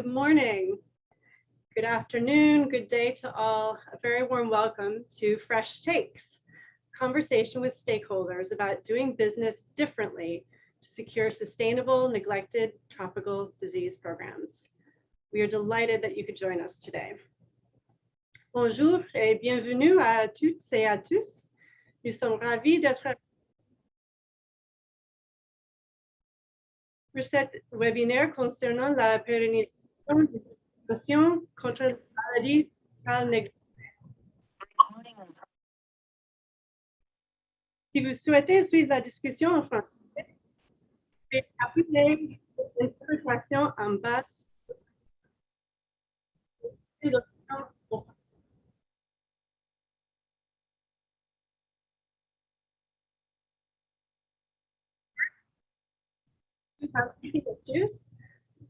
good morning, good afternoon, good day to all. A very warm welcome to Fresh Takes, conversation with stakeholders about doing business differently to secure sustainable, neglected tropical disease programs. We are delighted that you could join us today. Bonjour et bienvenue à toutes et à tous. Nous sommes ravis d'être pour cet webinaire concernant la pérennisation des actions contre la maladie négligée. Si vous souhaitez suivre la discussion en français, vous pouvez appuyer l'interprétation en bas de l'option.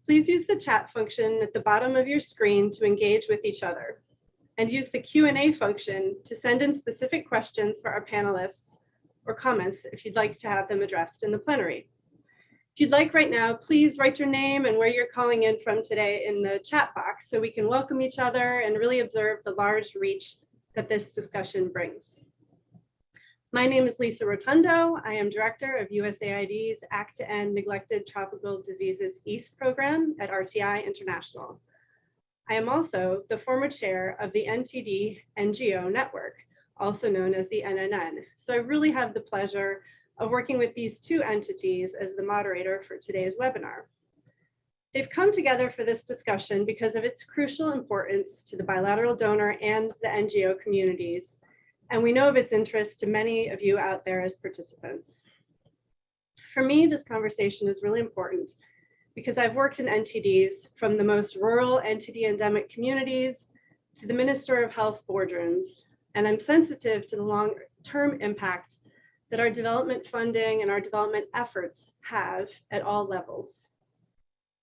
Please use the chat function at the bottom of your screen to engage with each other, and use the Q&A function to send in specific questions for our panelists or comments if you'd like to have them addressed in the plenary. If you'd like right now, please write your name and where you're calling in from today in the chat box so we can welcome each other and really observe the large reach that this discussion brings. My name is Lisa Rotundo. I am director of USAID's Act to End Neglected Tropical Diseases East program at RTI International. I am also the former chair of the NTD NGO network, also known as the NNN. So I really have the pleasure of working with these two entities as the moderator for today's webinar. They've come together for this discussion because of its crucial importance to the bilateral donor and the NGO communities. And we know of its interest to many of you out there as participants. For me, this conversation is really important because I've worked in NTDs from the most rural NTD-endemic communities to the Minister of Health boardrooms, and I'm sensitive to the long-term impact that our development funding and our development efforts have at all levels.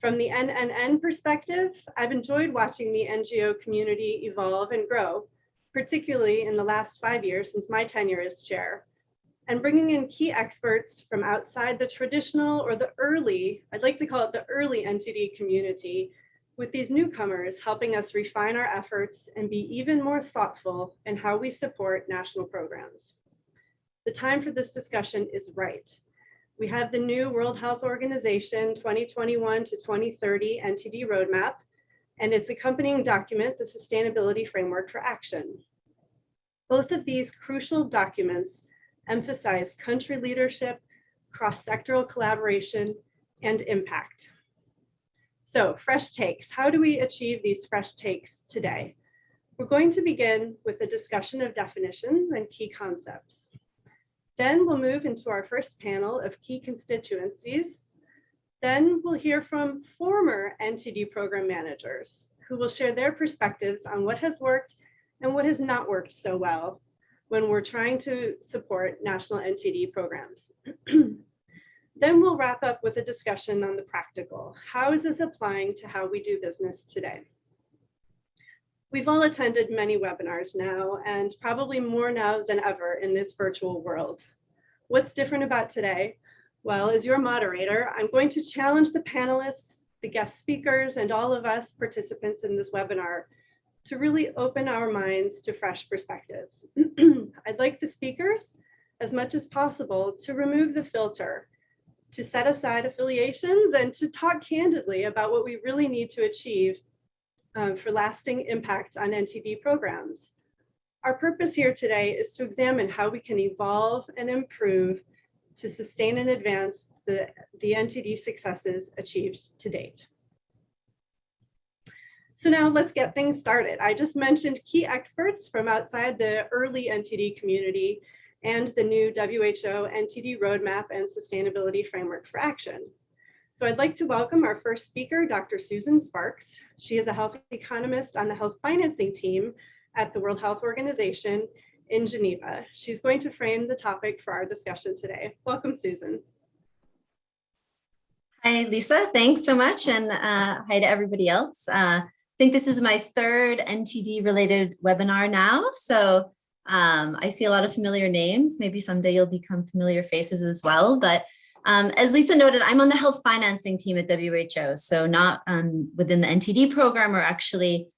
From the NNN perspective, I've enjoyed watching the NGO community evolve and grow, particularly in the last 5 years since my tenure as chair, and bringing in key experts from outside the traditional or the early, I'd like to call it the early NTD community, with these newcomers helping us refine our efforts and be even more thoughtful in how we support national programs. The time for this discussion is right. We have the new World Health Organization 2021 to 2030 NTD roadmap, and its accompanying document, the Sustainability Framework for Action. Both of these crucial documents emphasize country leadership, cross-sectoral collaboration, and impact. So, fresh takes. How do we achieve these fresh takes today? We're going to begin with a discussion of definitions and key concepts. Then we'll move into our first panel of key constituencies. Then we'll hear from former NTD program managers who will share their perspectives on what has worked and what has not worked so well when we're trying to support national NTD programs. Then we'll wrap up with a discussion on the practical. How is this applying to how we do business today? We've all attended many webinars now, and probably more now than ever in this virtual world. What's different about today? Well, as your moderator, I'm going to challenge the panelists, the guest speakers, and all of us participants in this webinar to really open our minds to fresh perspectives. I'd like the speakers, as much as possible, to remove the filter, to set aside affiliations, and to talk candidly about what we really need to achieve for lasting impact on NTD programs. Our purpose here today is to examine how we can evolve and improve to sustain and advance the NTD successes achieved to date. So now let's get things started. I just mentioned key experts from outside the early NTD community and the new WHO NTD roadmap and sustainability framework for action. So I'd like to welcome our first speaker, Dr. Susan Sparks. She is a health economist on the health financing team at the World Health Organization in Geneva. She's going to frame the topic for our discussion today. Welcome, Susan. Hi, Lisa. Thanks so much. And hi to everybody else. I think this is my third NTD related webinar now. So I see a lot of familiar names. Maybe someday you'll become familiar faces as well. But As Lisa noted, I'm on the health financing team at WHO, so not within the NTD program or actually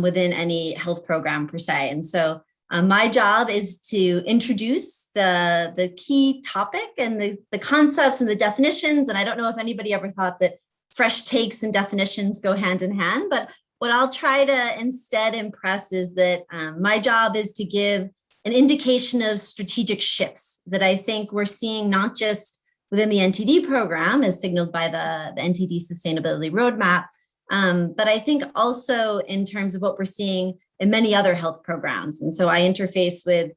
within any health program per se. And so my job is to introduce the key topic and the concepts and the definitions. And I don't know if anybody ever thought that fresh takes and definitions go hand in hand, but what I'll try to instead impress is that my job is to give an indication of strategic shifts that I think we're seeing not just within the NTD program as signaled by the NTD Sustainability Roadmap, but I think also in terms of what we're seeing in many other health programs. And so I interface with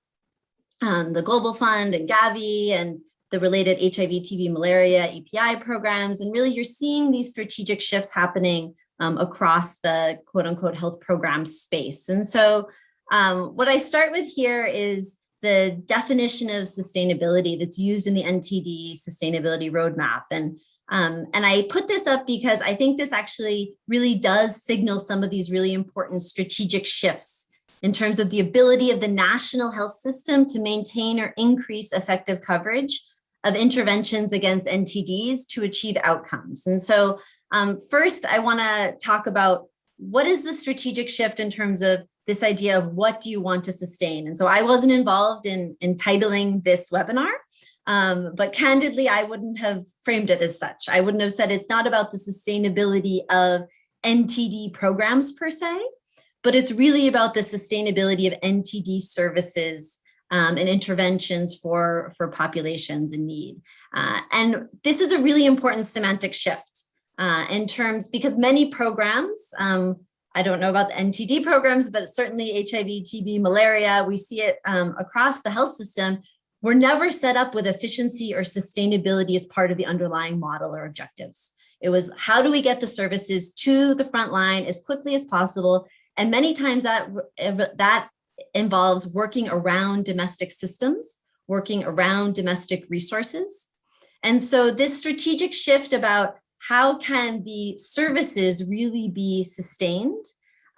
the Global Fund and Gavi and the related HIV, TB, malaria, EPI programs. And really you're seeing these strategic shifts happening across the quote unquote health program space. And so what I start with here is the definition of sustainability that's used in the NTD Sustainability Roadmap. And I put this up because I think this actually really does signal some of these really important strategic shifts in terms of the ability of the national health system to maintain or increase effective coverage of interventions against NTDs to achieve outcomes. And so first, I want to talk about what is the strategic shift in terms of this idea of what do you want to sustain? And so I wasn't involved in titling this webinar, but candidly, I wouldn't have framed it as such. I wouldn't have said it's not about the sustainability of NTD programs per se, but it's really about the sustainability of NTD services and interventions for populations in need. And this is a really important semantic shift in terms, because many programs, I don't know about the NTD programs, but certainly HIV, TB, malaria, we see it across the health system. We're never set up with efficiency or sustainability as part of the underlying model or objectives. It was, how do we get the services to the front line as quickly as possible? And many times that involves working around domestic systems, working around domestic resources. And so this strategic shift about how can the services really be sustained?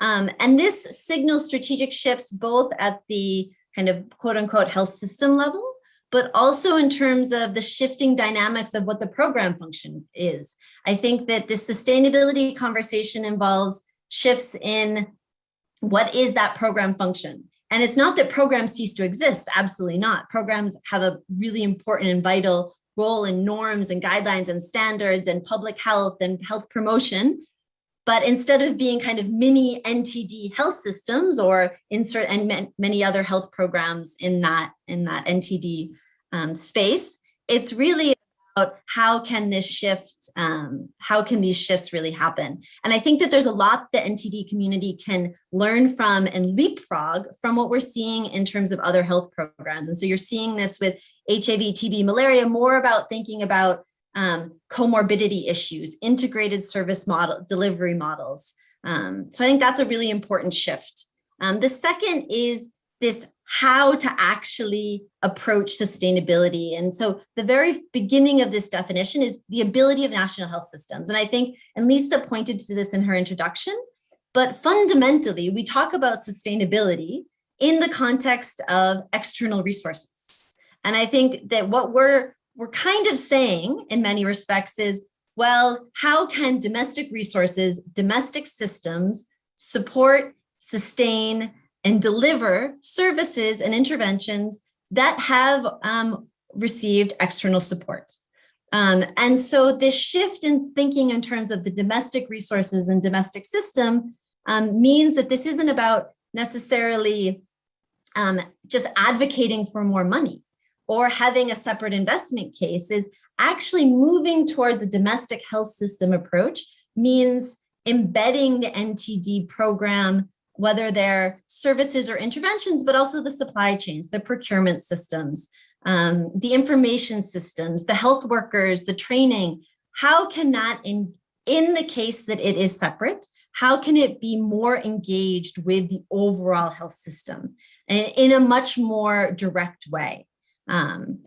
And this signals strategic shifts both at the kind of quote unquote health system level, but also in terms of the shifting dynamics of what the program function is. I think that this sustainability conversation involves shifts in what is that program function? And it's not that programs cease to exist, absolutely not. Programs have a really important and vital role in norms and guidelines and standards and public health and health promotion. But instead of being kind of mini NTD health systems or insert and many other health programs in that NTD space, it's really about how can this shift, how can these shifts really happen? And I think that there's a lot the NTD community can learn from and leapfrog from what we're seeing in terms of other health programs. And so you're seeing this with HIV, TB, malaria, more about thinking about comorbidity issues, integrated service model, delivery models. So I think that's a really important shift. The second is this how to actually approach sustainability. And so the very beginning of this definition is the ability of national health systems. And I think, and Lisa pointed to this in her introduction, but fundamentally, we talk about sustainability in the context of external resources. And I think that what we're kind of saying in many respects is, well, how can domestic resources, domestic systems support, sustain, and deliver services and interventions that have received external support? And so this shift in thinking in terms of the domestic resources and domestic system means that this isn't about necessarily just advocating for more money or having a separate investment case. Is actually moving towards a domestic health system approach means embedding the NTD program, whether they're services or interventions, but also the supply chains, the procurement systems, the information systems, the health workers, the training. How can that, in the case that it is separate, how can it be more engaged with the overall health system in a much more direct way? And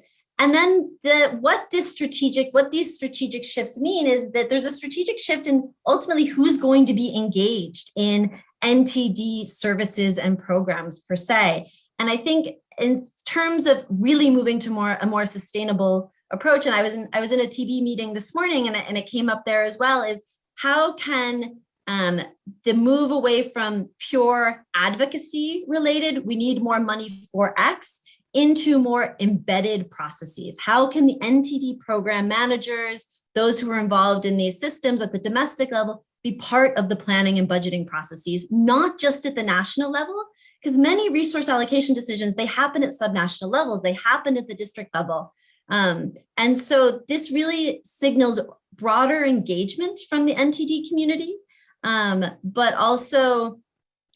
then what these strategic shifts mean is that there's a strategic shift in ultimately who's going to be engaged in NTD services and programs per se. And I think in terms of really moving to a more sustainable approach, and I was in a TB meeting this morning, and it came up there as well, is how can the move away from pure advocacy related, we need more money for X, into more embedded processes? How can the NTD program managers, those who are involved in these systems at the domestic level, be part of the planning and budgeting processes, not just at the national level? Because many resource allocation decisions, they happen at subnational levels, they happen at the district level. And so this really signals broader engagement from the NTD community, but also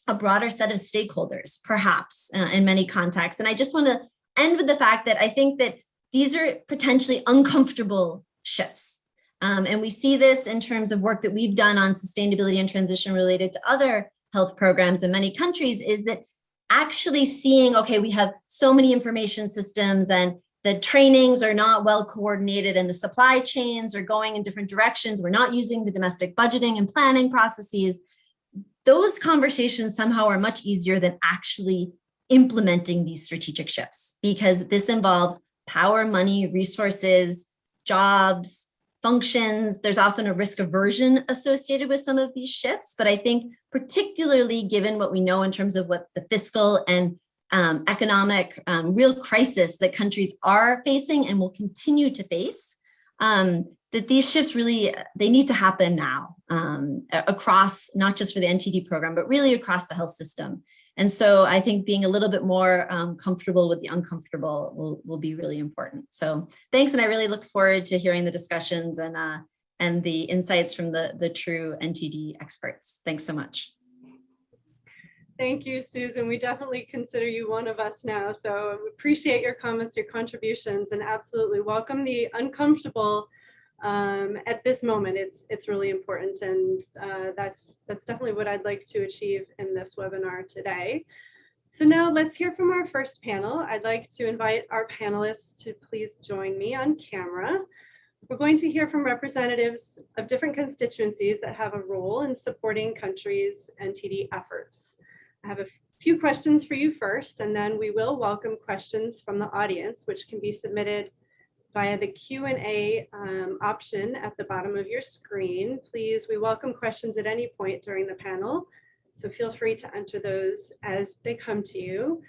a broader set of stakeholders, perhaps, in many contexts. And I just want to end with the fact that I think that these are potentially uncomfortable shifts. And we see this in terms of work that we've done on sustainability and transition related to other health programs in many countries, is that actually seeing, okay, we have so many information systems and the trainings are not well coordinated and the supply chains are going in different directions. We're not using the domestic budgeting and planning processes. Those conversations somehow are much easier than actually implementing these strategic shifts, because this involves power, money, resources, jobs, functions. There's often a risk aversion associated with some of these shifts, but I think particularly given what we know in terms of what the fiscal and economic real crisis that countries are facing and will continue to face, that these shifts really, they need to happen now across, not just for the NTD program, but really across the health system. And so I think being a little bit more comfortable with the uncomfortable will be really important. So thanks, and I really look forward to hearing the discussions and the insights from the true NTD experts. Thanks so much. Thank you, Susan. We definitely consider you one of us now. So we appreciate your comments, your contributions, and absolutely welcome the uncomfortable at this moment. It's really important, and that's definitely what I'd like to achieve in this webinar today. So now let's hear from our first panel. I'd like to invite our panelists to please join me on camera. We're going to hear from representatives of different constituencies that have a role in supporting countries' NTD efforts. I have a few questions for you first, and then we will welcome questions from the audience, which can be submitted via the Q&A option at the bottom of your screen. Please, we welcome questions at any point during the panel, so feel free to enter those as they come to you.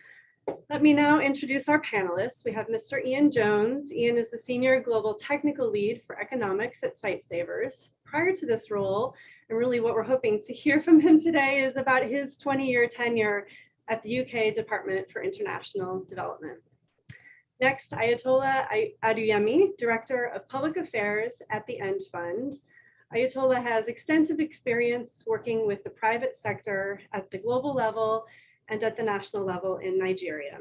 Let me now introduce our panelists. We have Mr. Ian Jones. Ian is the Senior Global Technical Lead for Economics at Sightsavers. Prior to this role, and really what we're hoping to hear from him today, is about his 20-year tenure at the UK Department for International Development. Next, Ayatollah Aduyemi, Director of Public Affairs at the End Fund. Ayatollah has extensive experience working with the private sector at the global level and at the national level in Nigeria.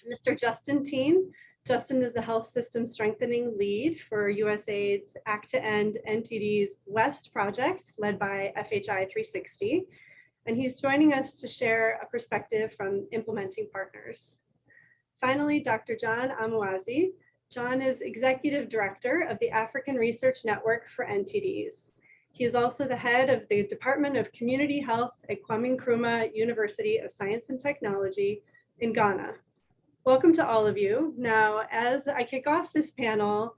Mr. Justin Teen. Justin is the Health System Strengthening Lead for USAID's Act to End NTDs West project, led by FHI 360. And he's joining us to share a perspective from implementing partners. Finally, Dr. John Amuazi. John is Executive Director of the African Research Network for NTDs. He is also the head of the Department of Community Health at Kwame Nkrumah University of Science and Technology in Ghana. Welcome to all of you. Now, as I kick off this panel,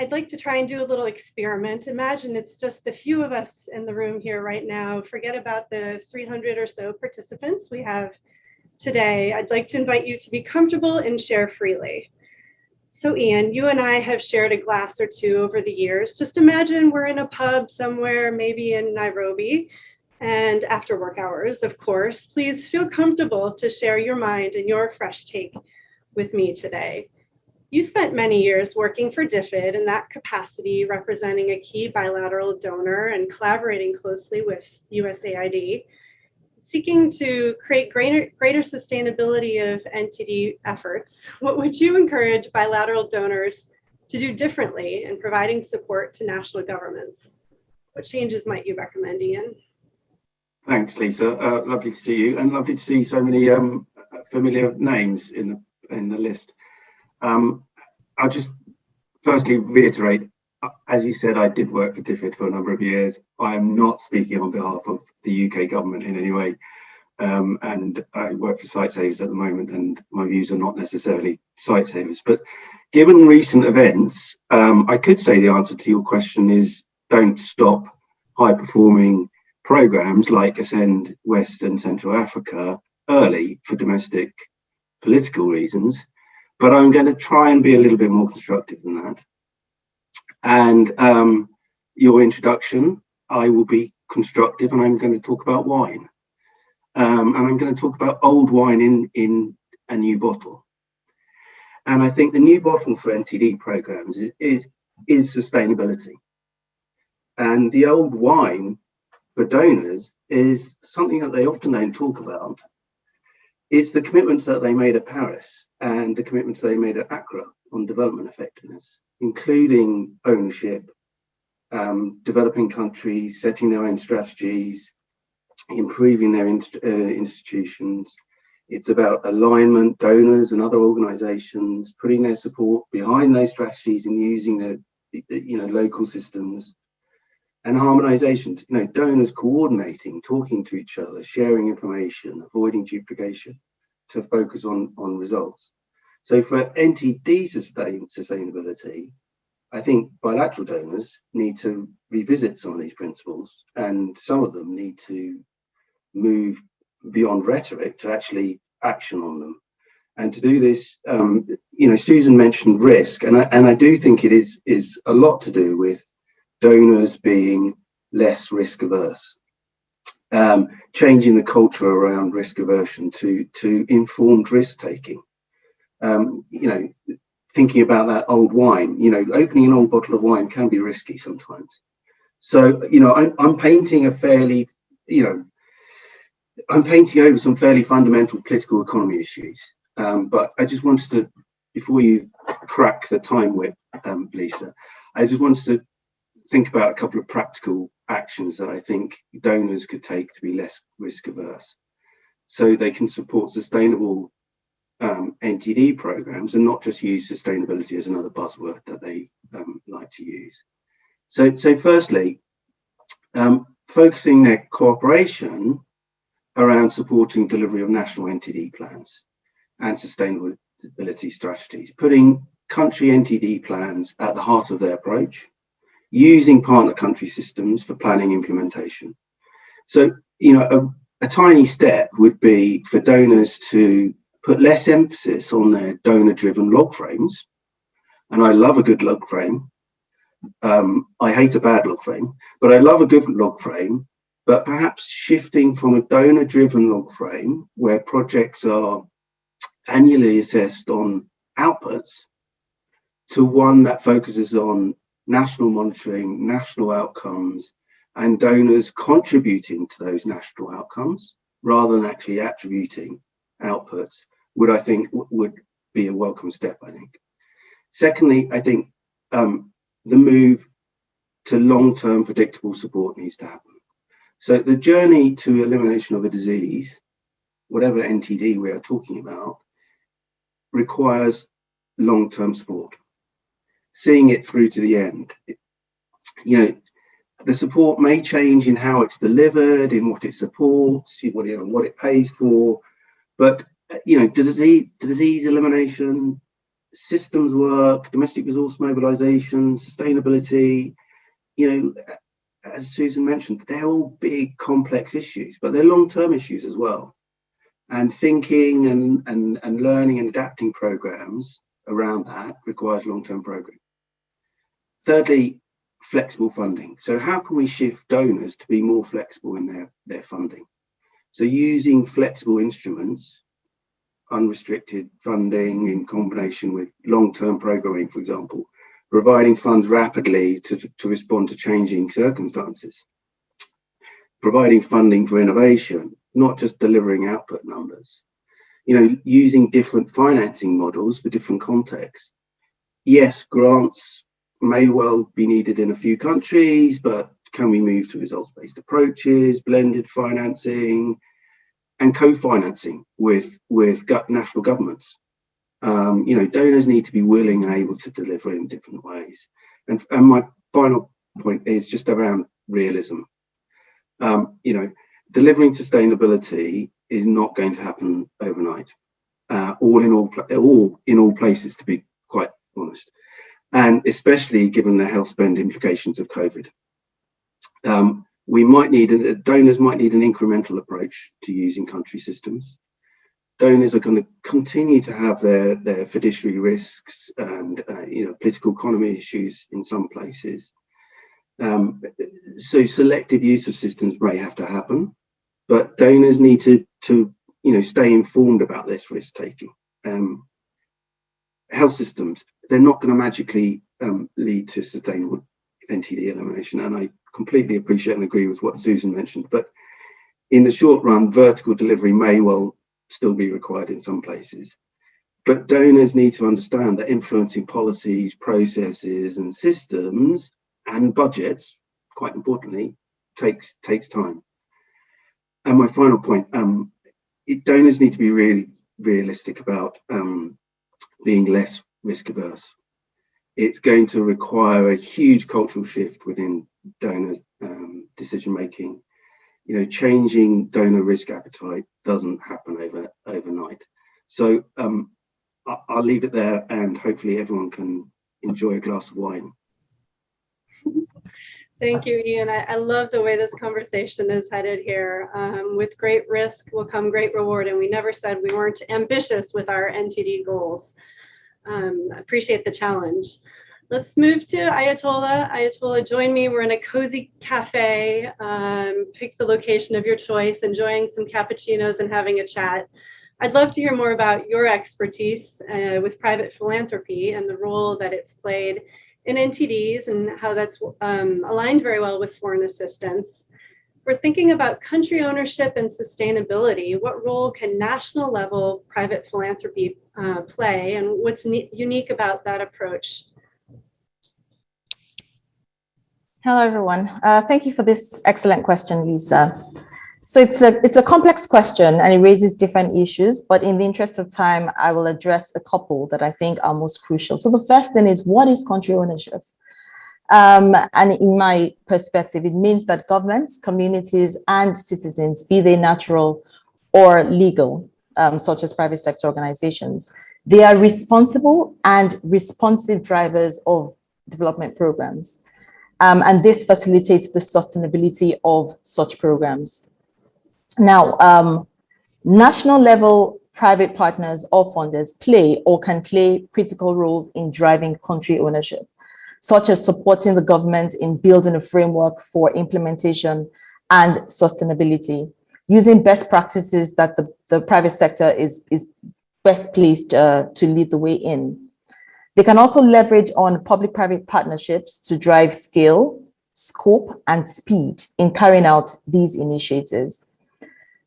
I'd like to try and do a little experiment. Imagine it's just the few of us in the room here right now. Forget about the 300 or so participants we have today. I'd like to invite you to be comfortable and share freely. So Ian, you and I have shared a glass or two over the years. Just imagine we're in a pub somewhere, maybe in Nairobi, and after work hours, of course. Please feel comfortable to share your mind and your fresh take with me today. You spent many years working for DFID in that capacity, representing a key bilateral donor and collaborating closely with USAID, seeking to create greater sustainability of NTD efforts. What would you encourage bilateral donors to do differently in providing support to national governments? What changes might you recommend, Ian? Thanks, Lisa. Lovely to see you, and lovely to see so many familiar names in the list. I'll just firstly reiterate, as you said, I did work for DFID for a number of years. I am not speaking on behalf of the UK government in any way. and I work for Site Savers at the moment, and my views are not necessarily Site Savers. But given recent events, I could say the answer to your question is don't stop high-performing programs like Ascend West and Central Africa early for domestic political reasons. But I'm going to try and be a little bit more constructive than that. And your introduction, I will be constructive, and I'm going to talk about wine. And I'm going to talk about old wine in a new bottle. And I think the new bottle for NTD programs is sustainability. And the old wine for donors is something that they often don't talk about. It's the commitments that they made at Paris and the commitments they made at Accra on development effectiveness, including ownership, developing countries, setting their own strategies, improving their institutions. It's about alignment, donors and other organizations, putting their support behind those strategies and using their local systems, and harmonizations, donors coordinating, talking to each other, sharing information, avoiding duplication to focus on results. So for NTD sustainability, I think bilateral donors need to revisit some of these principles, and some of them need to move beyond rhetoric to actually action on them. And to do this, Susan mentioned risk, and I do think it is a lot to do with donors being less risk averse, changing the culture around risk aversion to informed risk taking. Thinking about that old wine, opening an old bottle of wine can be risky sometimes. So, I'm painting I'm painting over some fairly fundamental political economy issues. But I just wanted to, before you crack the time whip, Lisa, I just wanted to think about a couple of practical actions that I think donors could take to be less risk averse, so they can support sustainable NTD programs and not just use sustainability as another buzzword that they like to use. So firstly, focusing their cooperation around supporting delivery of national NTD plans and sustainability strategies, putting country NTD plans at the heart of their approach, using partner country systems for planning implementation. So, a tiny step would be for donors to put less emphasis on their donor-driven log frames. And I love a good log frame. I hate a bad log frame, but I love a good log frame. But perhaps shifting from a donor-driven log frame where projects are annually assessed on outputs to one that focuses on national monitoring, national outcomes, and donors contributing to those national outcomes rather than actually attributing outputs would be a welcome step, I think. Secondly, I think the move to long-term predictable support needs to happen. So the journey to elimination of a disease, whatever NTD we are talking about, requires long-term support, seeing it through to the end. The support may change in how it's delivered, in what it supports, what it pays for, but disease elimination, systems work, domestic resource mobilization, sustainability, as Susan mentioned, they're all big, complex issues, but they're long-term issues as well. And thinking and learning and adapting programs around that requires long-term program. Thirdly, flexible funding. So how can we shift donors to be more flexible in their funding? So using flexible instruments, unrestricted funding in combination with long-term programming, for example, providing funds rapidly to respond to changing circumstances, providing funding for innovation, not just delivering output numbers, using different financing models for different contexts. Yes, grants may well be needed in a few countries, but can we move to results-based approaches, blended financing, and co-financing with national governments? Donors need to be willing and able to deliver in different ways. And my final point is just around realism. delivering sustainability is not going to happen overnight, all in all places, to be quite honest, and especially given the health spend implications of COVID. Donors might need an incremental approach to using country systems. Donors are going to continue to have their fiduciary risks and political economy issues in some places. So selective use of systems may have to happen, but donors need to stay informed about this risk taking. Health systems, they're not going to magically lead to sustainable NTD elimination, and I completely appreciate and agree with what Susan mentioned, but in the short run, vertical delivery may well still be required in some places. But donors need to understand that influencing policies, processes and systems and budgets, quite importantly, takes time. And my final point, donors need to be really realistic about being less risk averse. It's going to require a huge cultural shift within donor decision making. Changing donor risk appetite doesn't happen overnight. So I'll leave it there, and hopefully everyone can enjoy a glass of wine. Thank you, Ian. I love the way this conversation is headed here. With great risk will come great reward, and we never said we weren't ambitious with our NTD goals. Appreciate the challenge. Let's move to Ayatollah. Ayatollah, join me. We're in a cozy cafe. Pick the location of your choice, enjoying some cappuccinos and having a chat. I'd love to hear more about your expertise with private philanthropy and the role that it's played in NTDs and how that's aligned very well with foreign assistance. We're thinking about country ownership and sustainability. What role can national level private philanthropy play, and what's unique about that approach? Hello, everyone. Thank you for this excellent question, Lisa. So it's a complex question and it raises different issues, but in the interest of time, I will address a couple that I think are most crucial. So the first thing is, what is country ownership? And in my perspective, it means that governments, communities, and citizens, be they natural or legal, such as private sector organizations, they are responsible and responsive drivers of development programs. And this facilitates the sustainability of such programs. Now, national level private partners or funders play or can play critical roles in driving country ownership, such as supporting the government in building a framework for implementation and sustainability, using best practices that the private sector is best placed to lead the way in. They can also leverage on public-private partnerships to drive scale, scope, and speed in carrying out these initiatives.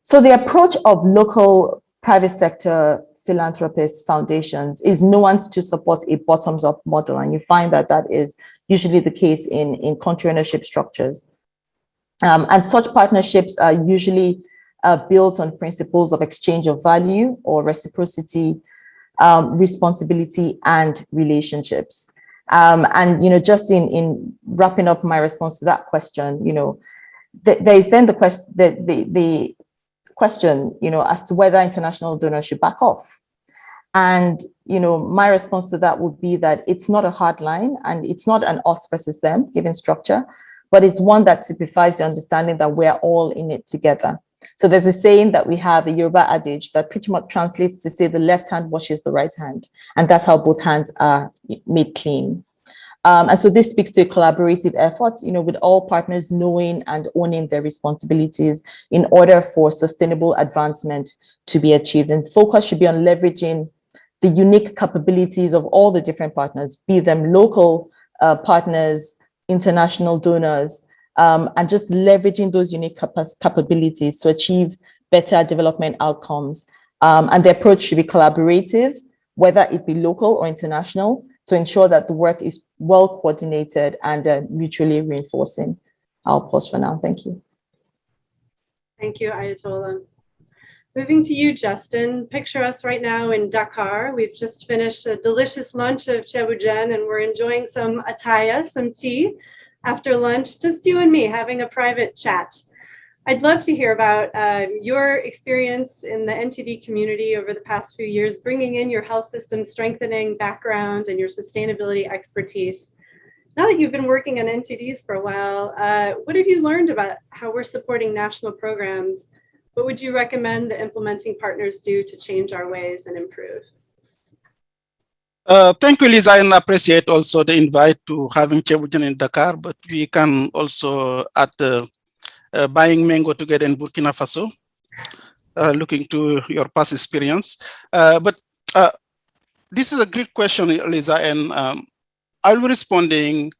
So the approach of local private sector philanthropists, foundations is nuanced to support a bottoms-up model. And you find that that is usually the case in country ownership structures. And such partnerships are usually built on principles of exchange of value or reciprocity, responsibility, and relationships. And, just in wrapping up my response to that question, there is then the question, as to whether international donors should back off. And, my response to that would be that it's not a hard line and it's not an us versus them given structure, but it's one that typifies the understanding that we're all in it together. So there's a saying that we have, a Yoruba adage that pretty much translates to say the left hand washes the right hand. And that's how both hands are made clean. And so this speaks to a collaborative effort, with all partners knowing and owning their responsibilities in order for sustainable advancement to be achieved. And focus should be on leveraging the unique capabilities of all the different partners, be them local partners, international donors, and just leveraging those unique capabilities to achieve better development outcomes. And the approach should be collaborative, whether it be local or international, to ensure that the work is well coordinated and mutually reinforcing. I'll pause for now. Thank you. Thank you, Ayatollah. Moving to you, Justin. Picture us right now in Dakar. We've just finished a delicious lunch of chebujen and we're enjoying some ataya, some tea. After lunch, just you and me having a private chat. I'd love to hear about your experience in the NTD community over the past few years, bringing in your health system strengthening background and your sustainability expertise. Now that you've been working on NTDs for a while, what have you learned about how we're supporting national programs? What would you recommend the implementing partners do to change our ways and improve? Thank you, Lisa, and appreciate also the invite to having Chebujan in Dakar, but we can also at buying mango together in Burkina Faso, looking to your past experience. But this is a great question, Lisa, and I'll be responding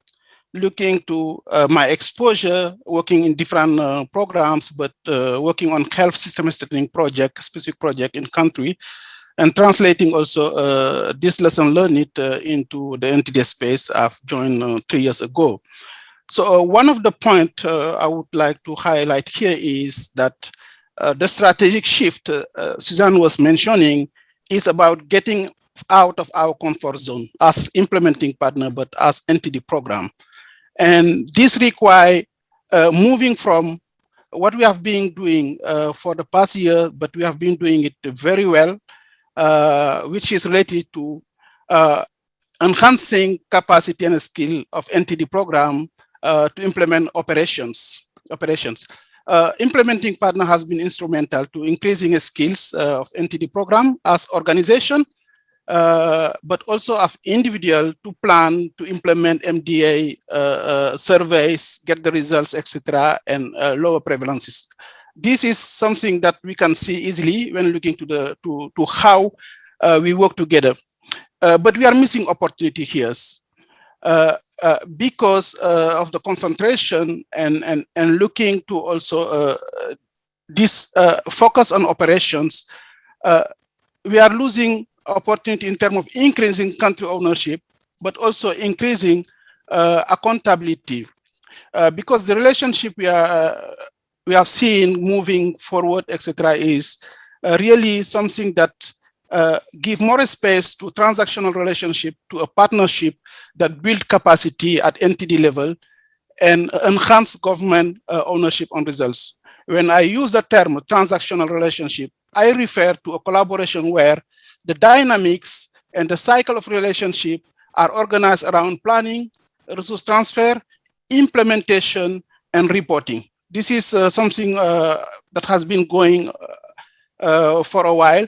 looking to my exposure, working in different programs, but working on health system strengthening project, specific project in country, and translating also this lesson learned into the NTD space I've joined 3 years ago. So one of the points I would like to highlight here is that the strategic shift Suzanne was mentioning is about getting out of our comfort zone as implementing partner, but as NTD program. And this requires moving from what we have been doing for the past year, but we have been doing it very well, which is related to enhancing capacity and skill of NTD program to implement operations. Implementing partner has been instrumental to increasing skills of NTD program as organization, but also of individual to plan to implement MDA surveys, get the results, etc., and lower prevalences. This is something that we can see easily when looking to how we work together. But we are missing opportunity here because of the concentration and looking to also this focus on operations. We are losing opportunity in terms of increasing country ownership, but also increasing accountability, because the relationship we have seen moving forward, etc., is really something that give more space to transactional relationship, to a partnership that build capacity at NTD level and enhance government ownership on results. When I use the term transactional relationship, I refer to a collaboration where the dynamics and the cycle of relationship are organized around planning, resource transfer, implementation, and reporting. This is something that has been going for a while,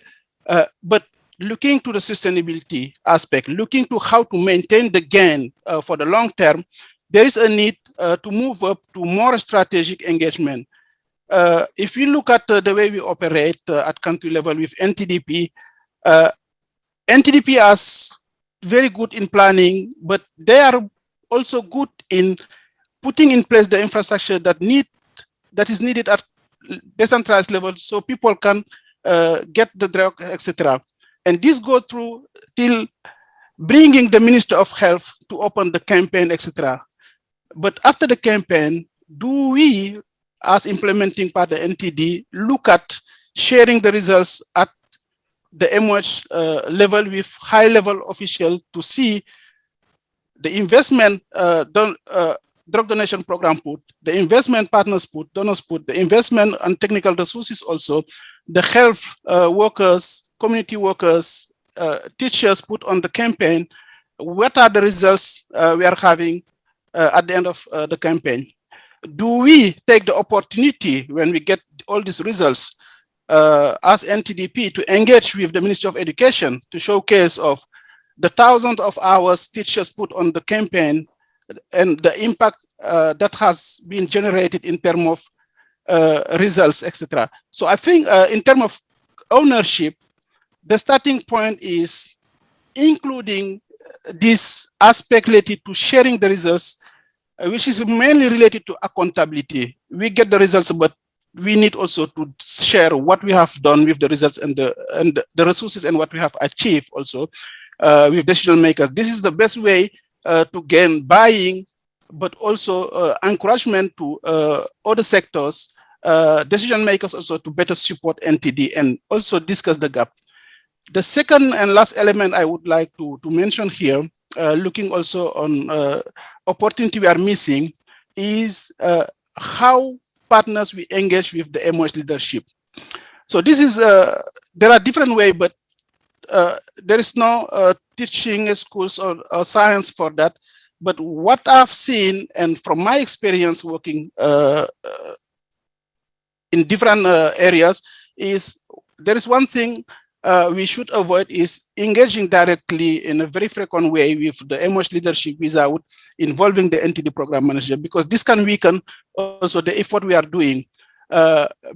but looking to the sustainability aspect, looking to how to maintain the gain for the long term, there is a need to move up to more strategic engagement. If you look at the way we operate at country level with NTDP, NTDP is very good in planning, but they are also good in putting in place the infrastructure that is needed at decentralized level, so people can get the drug, etc. And this go through till bringing the Minister of Health to open the campaign, etc. But after the campaign, do we, as implementing part of the NTD, look at sharing the results at the MOH level with high-level officials to see the investment drug donation program put, the investment partners put, donors put, the investment and technical resources also, the health workers, community workers, teachers put on the campaign. What are the results we are having at the end of the campaign? Do we take the opportunity when we get all these results as NTDP to engage with the Ministry of Education to showcase of the thousands of hours teachers put on the campaign and the impact that has been generated in terms of results, etc. So I think in terms of ownership, the starting point is including this aspect related to sharing the results, which is mainly related to accountability. We get the results, but we need also to share what we have done with the results and the resources and what we have achieved also with decision makers. This is the best way to gain buying, but also encouragement to other sectors, decision makers also to better support NTD and also discuss the gap. The second and last element I would like to mention here, looking also on opportunity we are missing, is how partners, we engage with the MOH leadership. So this is, there are different ways, but there is no teaching schools or science for that. But what I've seen, and from my experience working in different areas, is there is one thing we should avoid is engaging directly in a very frequent way with the MOH leadership without involving the NTD program manager, because this can weaken also the effort we are doing.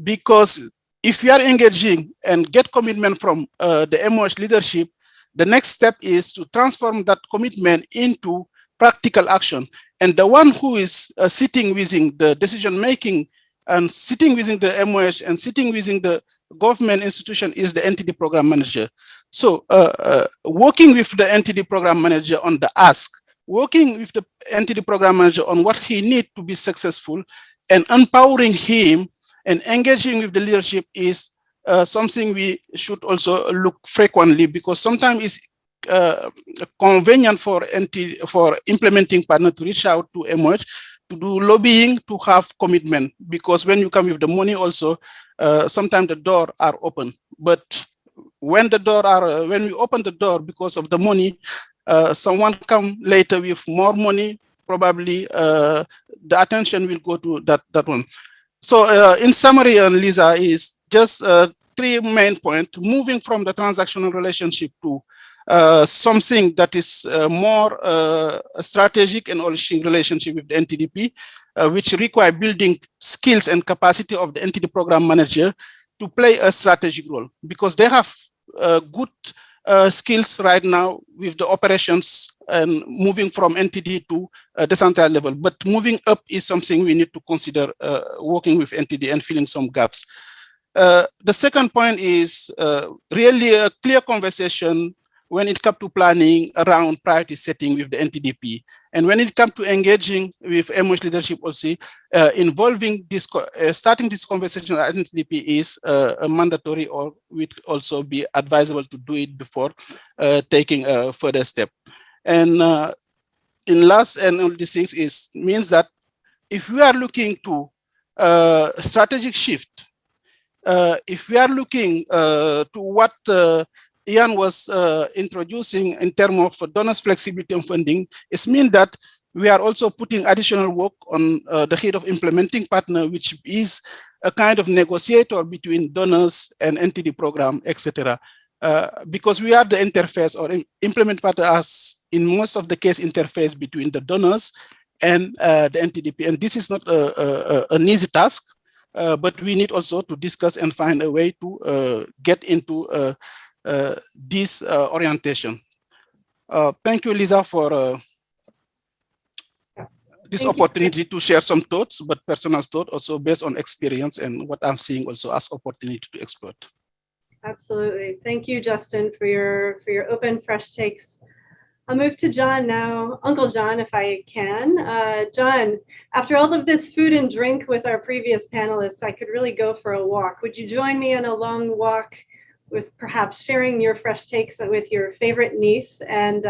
Because if we are engaging and get commitment from the MOH leadership, the next step is to transform that commitment into practical action. And the one who is sitting within the decision making and sitting within the MOH and sitting within the government institution is the NTD program manager. So working with the NTD program manager on the ask, working with the NTD program manager on what he needs to be successful, and empowering him and engaging with the leadership is something we should also look frequently, because sometimes it's convenient for implementing partner to reach out to MOH to do lobbying, to have commitment, because when you come with the money also, sometimes the door are open. But when when we open the door because of the money, someone come later with more money, probably the attention will go to that one. So in summary, Lisa, is just 3 main points: moving from the transactional relationship to something that is more strategic and holistic relationship with the NTDP, which require building skills and capacity of the NTD program manager to play a strategic role, because they have good skills right now with the operations and moving from NTD to the central level. But moving up is something we need to consider, working with NTD and filling some gaps. The second point is really a clear conversation when it comes to planning around priority setting with the NTDP. And when it comes to engaging with MOH leadership also, involving this, starting this conversation at NTDP is a mandatory, or would also be advisable to do it before taking a further step. And in last and all these things means that if we are looking to strategic shift, if we are looking to what Ian was introducing in terms of donors' flexibility and funding, it means that we are also putting additional work on the head of implementing partner, which is a kind of negotiator between donors and NTD program, etc. Because we are the interface, or implement partner as in most of the case interface between the donors and the NTDP. And this is not an easy task, but we need also to discuss and find a way to get into this orientation. Thank you, Lisa, for this opportunity to share some thoughts, but personal thoughts also based on experience and what I'm seeing also as opportunity to exploit. Absolutely. Thank you, Justin, for your open, fresh takes. I'll move to John now. Uncle John, if I can. John, after all of this food and drink with our previous panelists, I could really go for a walk. Would you join me on a long walk with perhaps sharing your fresh takes with your favorite niece? And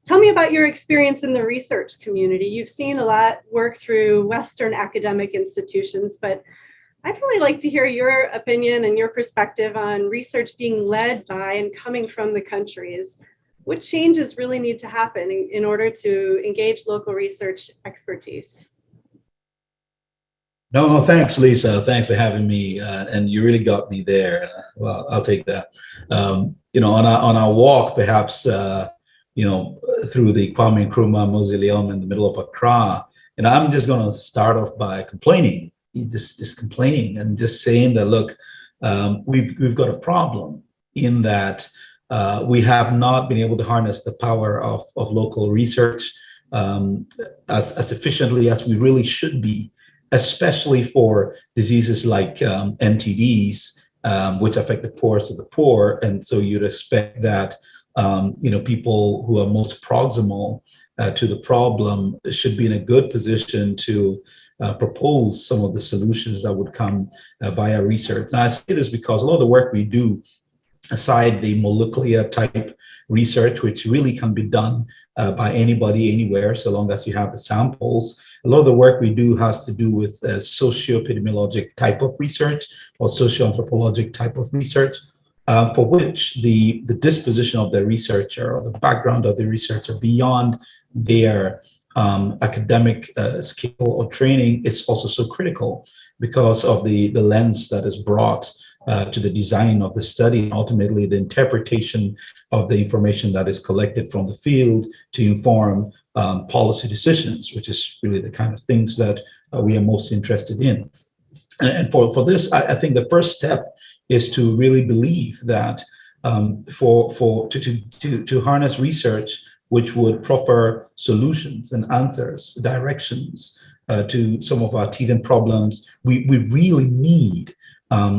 tell me about your experience in the research community. You've seen a lot work through Western academic institutions, but I'd really like to hear your opinion and your perspective on research being led by and coming from the countries. What changes really need to happen in order to engage local research expertise? No, thanks, Lisa. Thanks for having me. And you really got me there. Well, I'll take that. You know, on our walk, perhaps, you know, through the Kwame Nkrumah Mausoleum in the middle of Accra, and I'm just going to start off by complaining, just complaining and just saying that, look, we've got a problem in that we have not been able to harness the power of local research as efficiently as we really should be, especially for diseases like NTDs, which affect the poorest of the poor. And so you'd expect that you know, people who are most proximal to the problem should be in a good position to propose some of the solutions that would come via research. Now, I say this because a lot of the work we do aside the molecular type research, which really can be done by anybody, anywhere, so long as you have the samples. A lot of the work we do has to do with socio-epidemiologic type of research or socio-anthropologic type of research, for which the disposition of the researcher or the background of the researcher beyond their academic skill or training is also so critical because of the lens that is brought to the design of the study, and ultimately the interpretation of the information that is collected from the field to inform policy decisions, which is really the kind of things that we are most interested in. And for this, I think the first step is to really believe that to harness research which would proffer solutions and answers, directions to some of our teething problems, we really need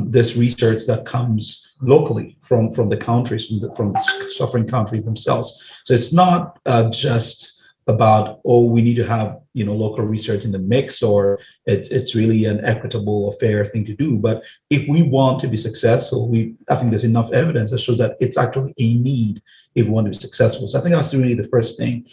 this research that comes locally from the countries, from the suffering countries themselves. So it's not just about, oh, we need to have local research in the mix, or it's really an equitable or fair thing to do. But if we want to be successful, I think there's enough evidence that shows that it's actually a need if we want to be successful. So I think that's really the first thing.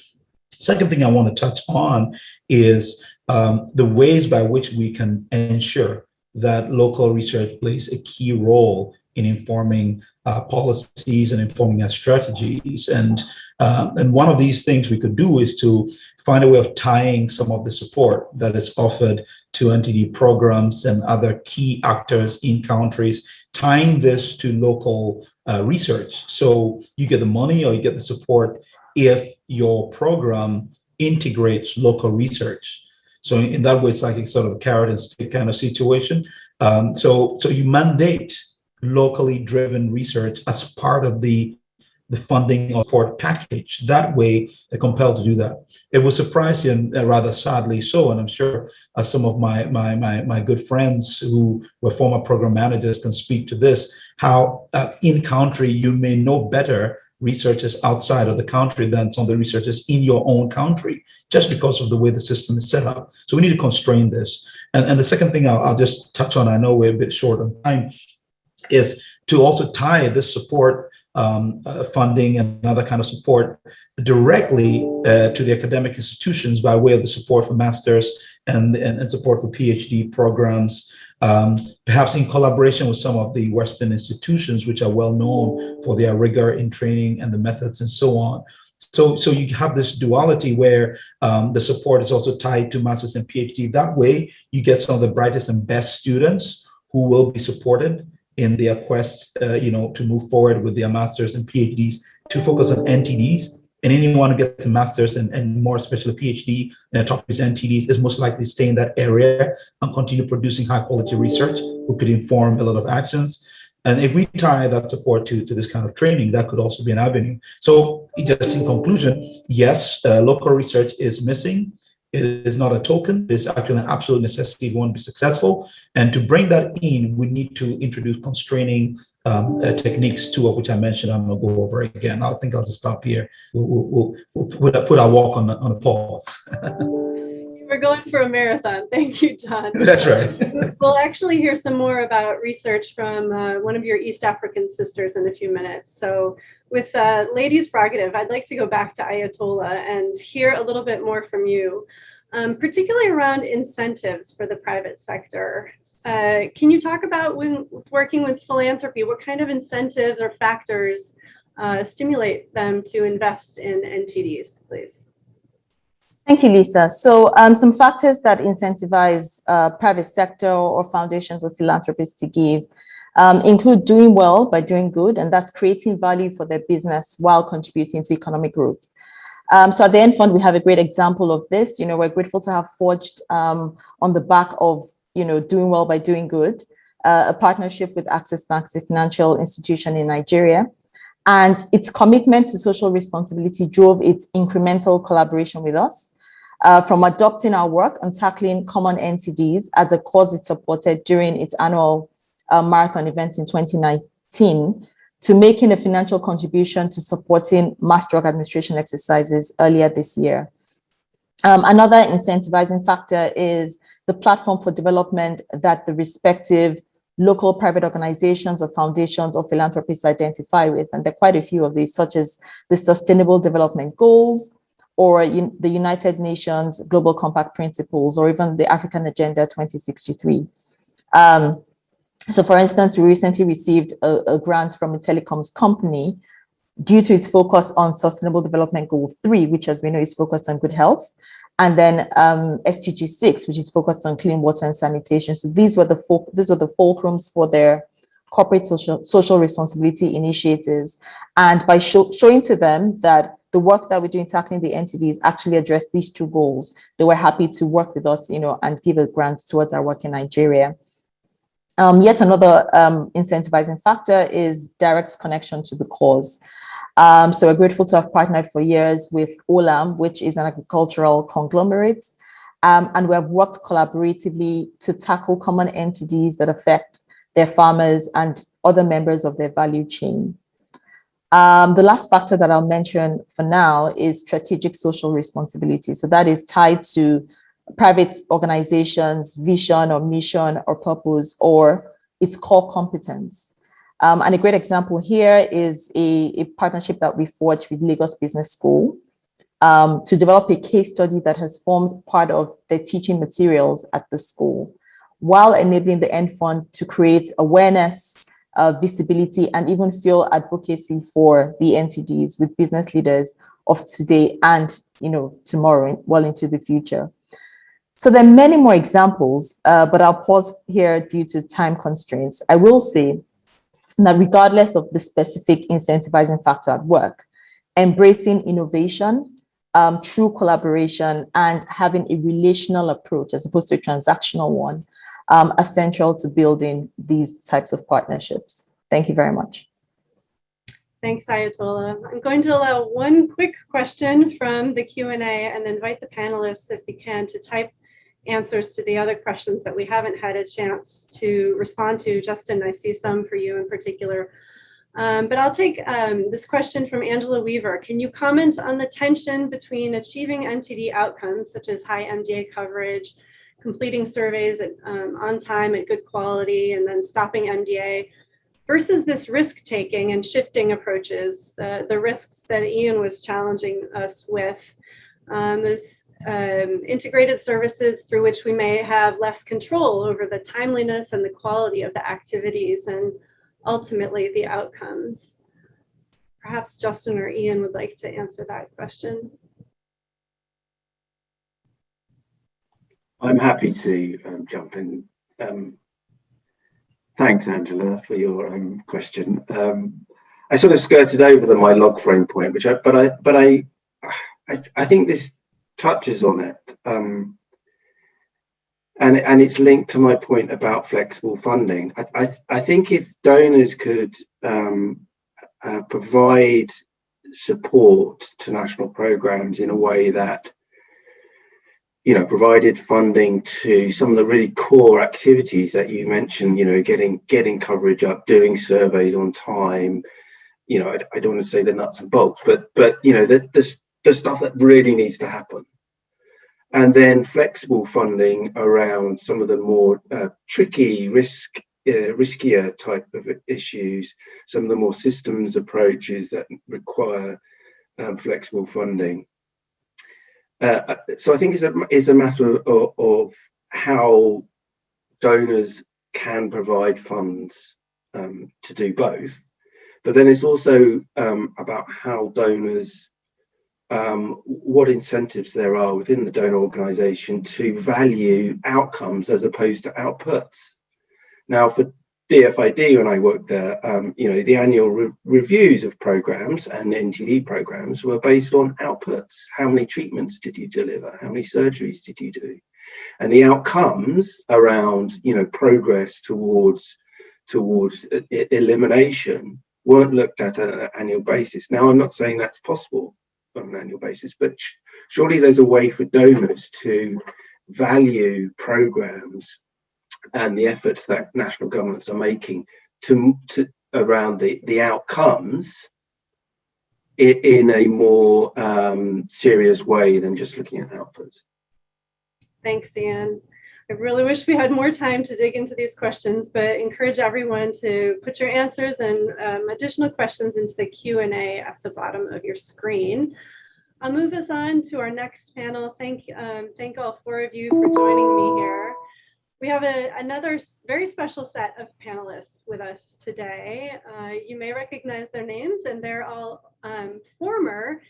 Second thing I want to touch on is the ways by which we can ensure that local research plays a key role in informing policies and informing our strategies. And one of these things we could do is to find a way of tying some of the support that is offered to NTD programs and other key actors in countries, tying this to local research. So you get the money or you get the support if your program integrates local research. So in that way, it's like a sort of a carrot and stick kind of situation. So you mandate locally driven research as part of the funding or support package. That way, they're compelled to do that. It will surprise you, and rather sadly so, and I'm sure some of my good friends who were former program managers can speak to this, how in country you may know better researchers outside of the country than some of the researchers in your own country, just because of the way the system is set up. So we need to constrain this. And the second thing I'll just touch on, I know we're a bit short on time, is to also tie this support funding and other kind of support directly to the academic institutions by way of the support for masters and support for PhD programs, perhaps in collaboration with some of the Western institutions, which are well known for their rigor in training and the methods and so on. So you have this duality where the support is also tied to masters and PhD. That way, you get some of the brightest and best students who will be supported in their quest, to move forward with their masters and PhDs to focus on NTDs. And anyone who gets a master's and more especially PhD in a topic is NTDs is most likely to stay in that area and continue producing high quality research, who could inform a lot of actions. And if we tie that support to this kind of training, that could also be an avenue. So just in conclusion, yes, local research is missing. It is not a token. It's actually an absolute necessity if we want to be successful. And to bring that in, we need to introduce constraining techniques, two of which I mentioned. I'm going to go over again. I think I'll just stop here. We'll put our walk on a pause. We're going for a marathon. Thank you, John. That's right. We'll actually hear some more about research from one of your East African sisters in a few minutes. So with Ladies Prerogative, I'd like to go back to Ayatollah and hear a little bit more from you, particularly around incentives for the private sector. Can you talk about, when working with philanthropy, what kind of incentives or factors stimulate them to invest in NTDs, please? Thank you, Lisa. So some factors that incentivize private sector or foundations or philanthropists to give include doing well by doing good, and that's creating value for their business while contributing to economic growth. So at the End Fund, we have a great example of this. We're grateful to have forged on the back of, doing well by doing good, a partnership with Access Bank, a financial institution in Nigeria. And its commitment to social responsibility drove its incremental collaboration with us, from adopting our work and tackling common NTDs as a cause it supported during its annual marathon event in 2019, to making a financial contribution to supporting mass drug administration exercises earlier this year. Another incentivizing factor is the platform for development that the respective local private organizations or foundations or philanthropists identify with. And there are quite a few of these, such as the Sustainable Development Goals, or the United Nations Global Compact Principles, or even the African Agenda 2063. So for instance, we recently received a grant from a telecoms company due to its focus on Sustainable Development Goal 3, which, as we know, is focused on good health, and then SDG 6, which is focused on clean water and sanitation. So these were the fulcrums for their corporate social responsibility initiatives. And by showing to them that the work that we're doing tackling the NTDs actually address these two goals, they were happy to work with us, and give a grant towards our work in Nigeria. Yet another incentivizing factor is direct connection to the cause. So we're grateful to have partnered for years with OLAM, which is an agricultural conglomerate. And we have worked collaboratively to tackle common NTDs that affect their farmers and other members of their value chain. The last factor that I'll mention for now is strategic social responsibility. So that is tied to private organizations' vision or mission or purpose, or its core competence. And a great example here is a partnership that we forged with Lagos Business School to develop a case study that has formed part of the teaching materials at the school, while enabling the End Fund to create awareness, visibility, and even field advocacy for the NTDs with business leaders of today and tomorrow, well into the future. So there are many more examples, but I'll pause here due to time constraints. I will say that regardless of the specific incentivizing factor at work, embracing innovation, true collaboration, and having a relational approach as opposed to a transactional one are central to building these types of partnerships. Thank you very much. Thanks, Ayatollah. I'm going to allow one quick question from the Q&A and invite the panelists, if you can, to type answers to the other questions that we haven't had a chance to respond to. Justin, I see some for you in particular. But I'll take this question from Angela Weaver. Can you comment on the tension between achieving NTD outcomes, such as high MDA coverage, completing surveys on time at good quality, and then stopping MDA, versus this risk-taking and shifting approaches, the risks that Ian was challenging us with, is integrated services through which we may have less control over the timeliness and the quality of the activities and ultimately the outcomes. Perhaps Justin or Ian would like to answer that question. I'm happy to jump in. Thanks, Angela, for your question. I sort of skirted over my log frame point, but I think this touches on it, and it's linked to my point about flexible funding. I think if donors could provide support to national programs in a way that provided funding to some of the really core activities that you mentioned, getting coverage up, doing surveys on time, I don't want to say the nuts and bolts, but the stuff that really needs to happen. And then flexible funding around some of the more tricky, riskier type of issues, some of the more systems approaches that require flexible funding. So I think it's a matter of how donors can provide funds to do both, but then it's also about how donors, what incentives there are within the donor organization to value outcomes as opposed to outputs. Now, for DFID, when I worked there, the annual reviews of programs and NTD programs were based on outputs. How many treatments did you deliver? How many surgeries did you do? And the outcomes around, progress towards elimination weren't looked at on an annual basis. Now, I'm not saying that's possible on an annual basis, but surely there's a way for donors to value programs and the efforts that national governments are making to around the outcomes in a more serious way than just looking at outputs. Thanks, Ian. I really wish we had more time to dig into these questions, but encourage everyone to put your answers and additional questions into the Q&A at the bottom of your screen. I'll move us on to our next panel. Thank all four of you for joining me here. We have another very special set of panelists with us today. You may recognize their names, and they're all former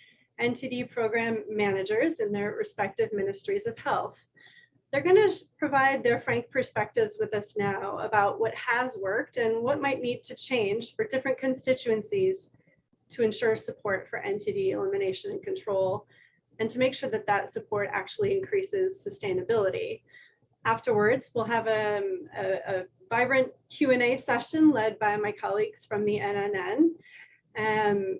NTD program managers in their respective ministries of health. They're going to provide their frank perspectives with us now about what has worked and what might need to change for different constituencies to ensure support for NTD elimination and control, and to make sure that that support actually increases sustainability. Afterwards, we'll have a vibrant Q&A session led by my colleagues from the NNN.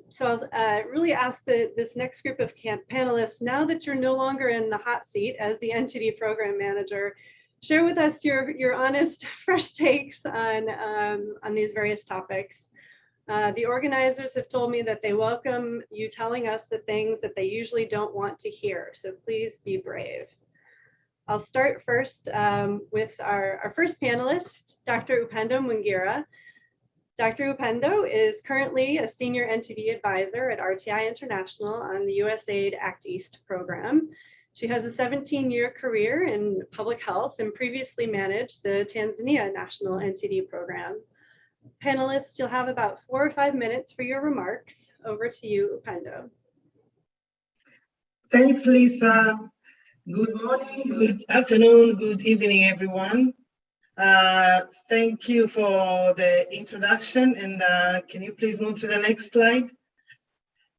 So I'll really ask this next group of panelists, now that you're no longer in the hot seat as the NTD program manager, share with us your honest, fresh takes on these various topics. The organizers have told me that they welcome you telling us the things that they usually don't want to hear, so please be brave. I'll start first with our first panelist, Dr. Upendo Mwingira. Dr. Upendo is currently a senior NTD advisor at RTI International on the USAID Act East program. She has a 17-year career in public health and previously managed the Tanzania National NTD program. Panelists, you'll have about 4 or 5 minutes for your remarks. Over to you, Upendo. Thanks, Lisa. Good morning, good afternoon, good evening, everyone. Thank you for the introduction, and can you please move to the next slide?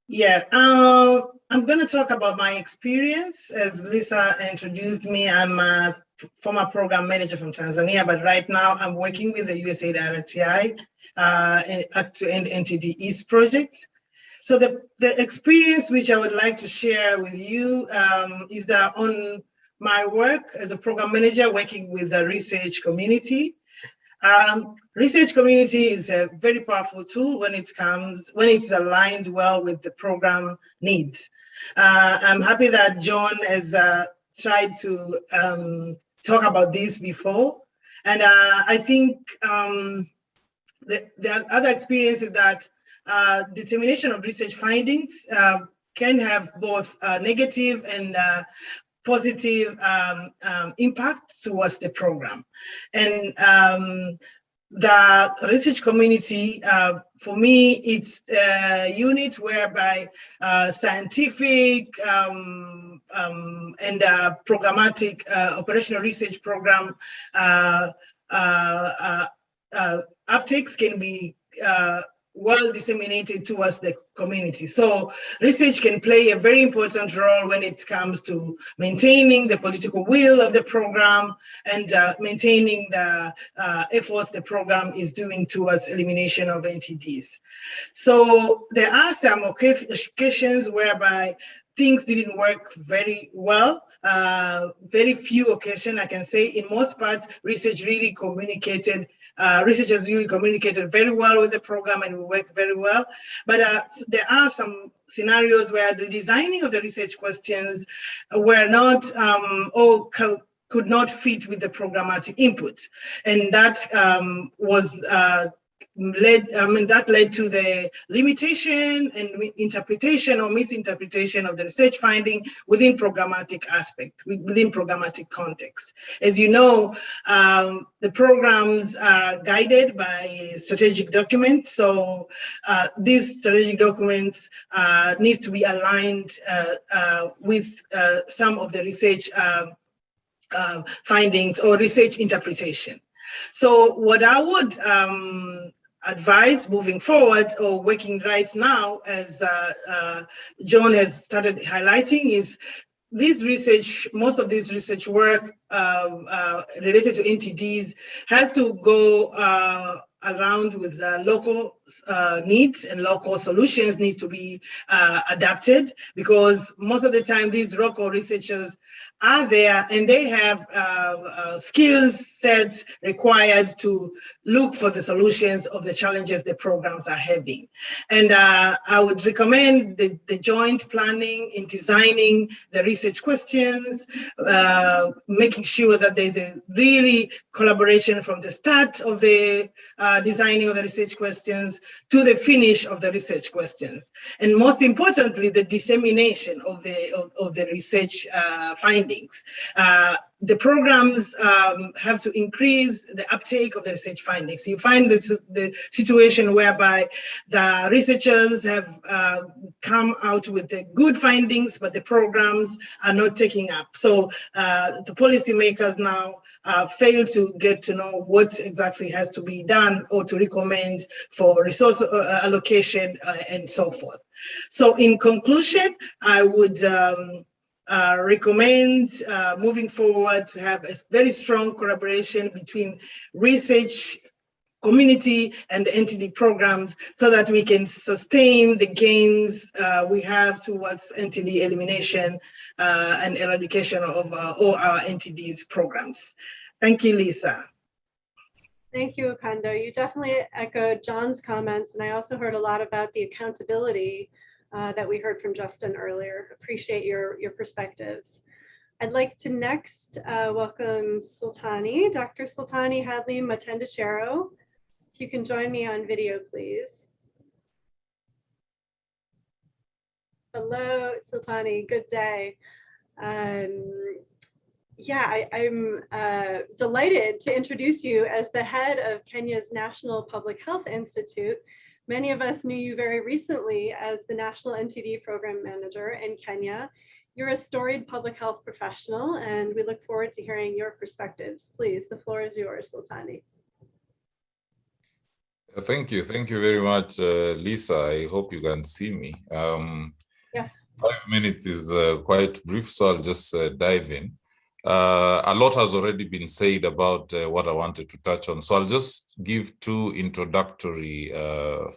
Yeah, I'm going to talk about my experience. As Lisa introduced me, I'm a former program manager from Tanzania, but right now I'm working with the USAID RTI and NTD East project. So the experience which I would like to share with you is that on my work as a program manager working with the research community. Research community is a very powerful tool when it's aligned well with the program needs. I'm happy that John has tried to talk about this before. And I think the other experience is that determination of research findings can have both negative and positive impact towards the program. And the research community, for me, it's a unit whereby scientific and programmatic operational research program uptakes can be well disseminated towards the community. So research can play a very important role when it comes to maintaining the political will of the program and maintaining the efforts the program is doing towards elimination of NTDs. So there are some occasions whereby things didn't work very well. Very few occasions, I can say. In most parts, researchers really communicated very well with the program, and we worked very well. But there are some scenarios where the designing of the research questions were not could not fit with the programmatic inputs, and that led to the limitation and interpretation or misinterpretation of the research finding within programmatic aspect, within programmatic context. As you know, the programs are guided by strategic documents. So these strategic documents need to be aligned with some of the research findings or research interpretation. So what I would advise moving forward or working right now, as John has started highlighting, is this research, most of this research work related to NTDs has to go around with local needs, and local solutions need to be adapted, because most of the time these local researchers are there and they have skills sets required to look for the solutions of the challenges the programs are having. And I would recommend the joint planning in designing the research questions, making sure that there's a really collaboration from the start of the designing of the research questions to the finish of the research questions. And most importantly, the dissemination of the research findings. The programs have to increase the uptake of the research findings. You find the situation whereby the researchers have come out with the good findings, but the programs are not taking up. So the policymakers now fail to get to know what exactly has to be done or to recommend for resource allocation and so forth. So in conclusion, I would recommend moving forward to have a very strong collaboration between research community and the NTD programs, so that we can sustain the gains we have towards NTD elimination and eradication of all our NTDs programs. Thank you, Lisa. Thank you, Akando. You definitely echoed John's comments, and I also heard a lot about the accountability that we heard from Justin earlier. Appreciate your perspectives. I'd like to next welcome Sultani, Dr. Sultani Hadley Matendachero. If you can join me on video, please. Hello, Sultani, good day. Yeah, I'm delighted to introduce you as the head of Kenya's National Public Health Institute. Many of us knew you very recently as the National NTD Program Manager in Kenya. You're a storied public health professional, and we look forward to hearing your perspectives. Please, the floor is yours, Sultani. Thank you very much, Lisa. I hope you can see me. Yes. 5 minutes is quite brief, so I'll just dive in. A lot has already been said about what I wanted to touch on, so I'll just give two introductory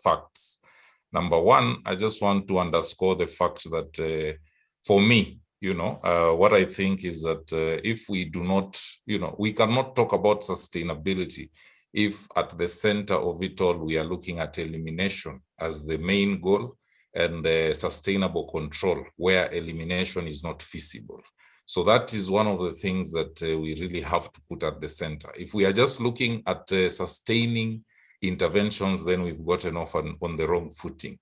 facts. Number one, I just want to underscore the fact that for me, what I think is that if we do not, we cannot talk about sustainability if at the center of it all, we are looking at elimination as the main goal and sustainable control where elimination is not feasible. So that is one of the things that we really have to put at the center. If we are just looking at sustaining interventions, then we've gotten off on the wrong footing.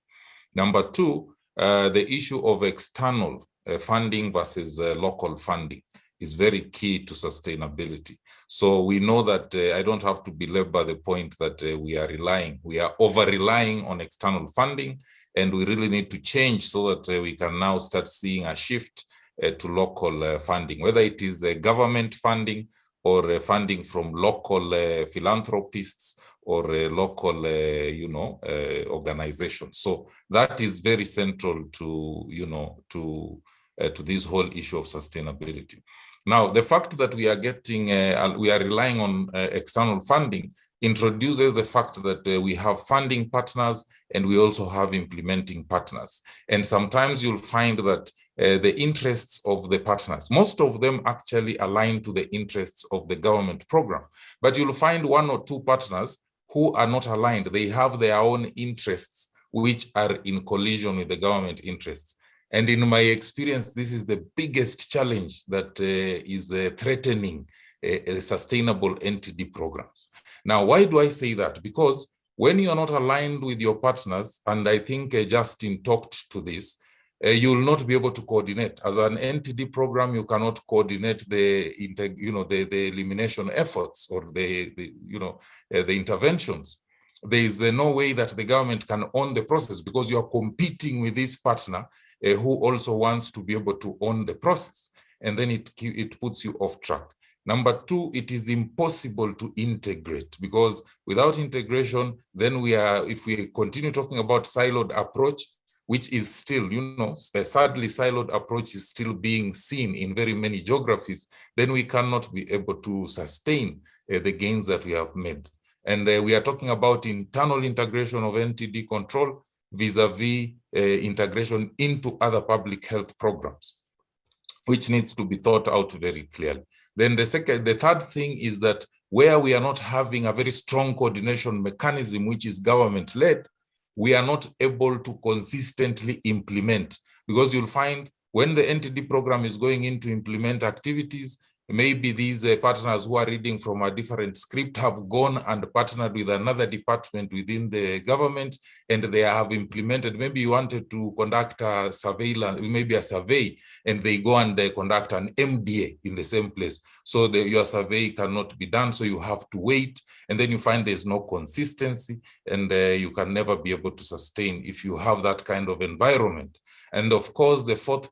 Number two, the issue of external funding versus local funding is very key to sustainability. So we know that I don't have to belabor the point that we are over-relying on external funding, and we really need to change so that we can now start seeing a shift to local funding, whether it is government funding or funding from local philanthropists or local, organizations. So that is very central to, to this whole issue of sustainability. Now, the fact that we are getting, we are relying on external funding introduces the fact that we have funding partners and we also have implementing partners. And sometimes you'll find that the interests of the partners, most of them actually align to the interests of the government program. But you'll find one or two partners who are not aligned. They have their own interests, which are in collision with the government interests. And in my experience, this is the biggest challenge that is threatening sustainable NTD programs. Now, why do I say that? Because when you are not aligned with your partners, and I think Justin talked to this, you will not be able to coordinate. As an NTD program, you cannot coordinate the elimination efforts or the interventions. There is no way that the government can own the process because you are competing with this partner who also wants to be able to own the process, and then it puts you off track. Number two, it is impossible to integrate because without integration, then if we continue talking about siloed approach, which is still, sadly, siloed approach is still being seen in very many geographies, then we cannot be able to sustain the gains that we have made. And we are talking about internal integration of NTD control vis-a-vis integration into other public health programs, which needs to be thought out very clearly. Then the third thing is that where we are not having a very strong coordination mechanism, which is government-led, we are not able to consistently implement, because you'll find when the NTD program is going in to implement activities, maybe these partners who are reading from a different script have gone and partnered with another department within the government, and they have implemented. Maybe you wanted to conduct a surveillance, maybe a survey, and they go and they conduct an MDA in the same place. So your survey cannot be done, so you have to wait, and then you find there's no consistency, and you can never be able to sustain if you have that kind of environment. And of course, the fourth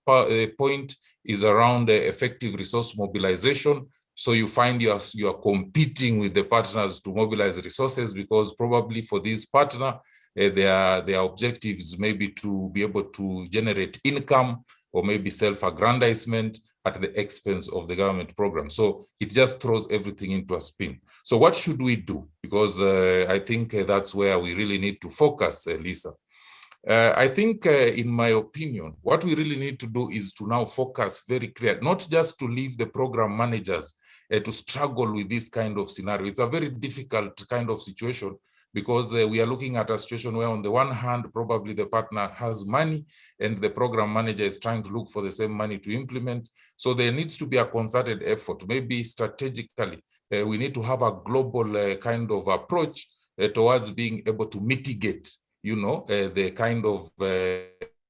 point is around effective resource mobilization. So you find you are competing with the partners to mobilize resources, because probably for this partner, their objectives may be to be able to generate income or maybe self-aggrandizement at the expense of the government program. So it just throws everything into a spin. So what should we do? Because I think that's where we really need to focus, Lisa. I think, in my opinion, what we really need to do is to now focus very clear, not just to leave the program managers to struggle with this kind of scenario. It's a very difficult kind of situation, because we are looking at a situation where on the one hand, probably the partner has money and the program manager is trying to look for the same money to implement. So there needs to be a concerted effort, maybe strategically. We need to have a global kind of approach towards being able to mitigate the kind of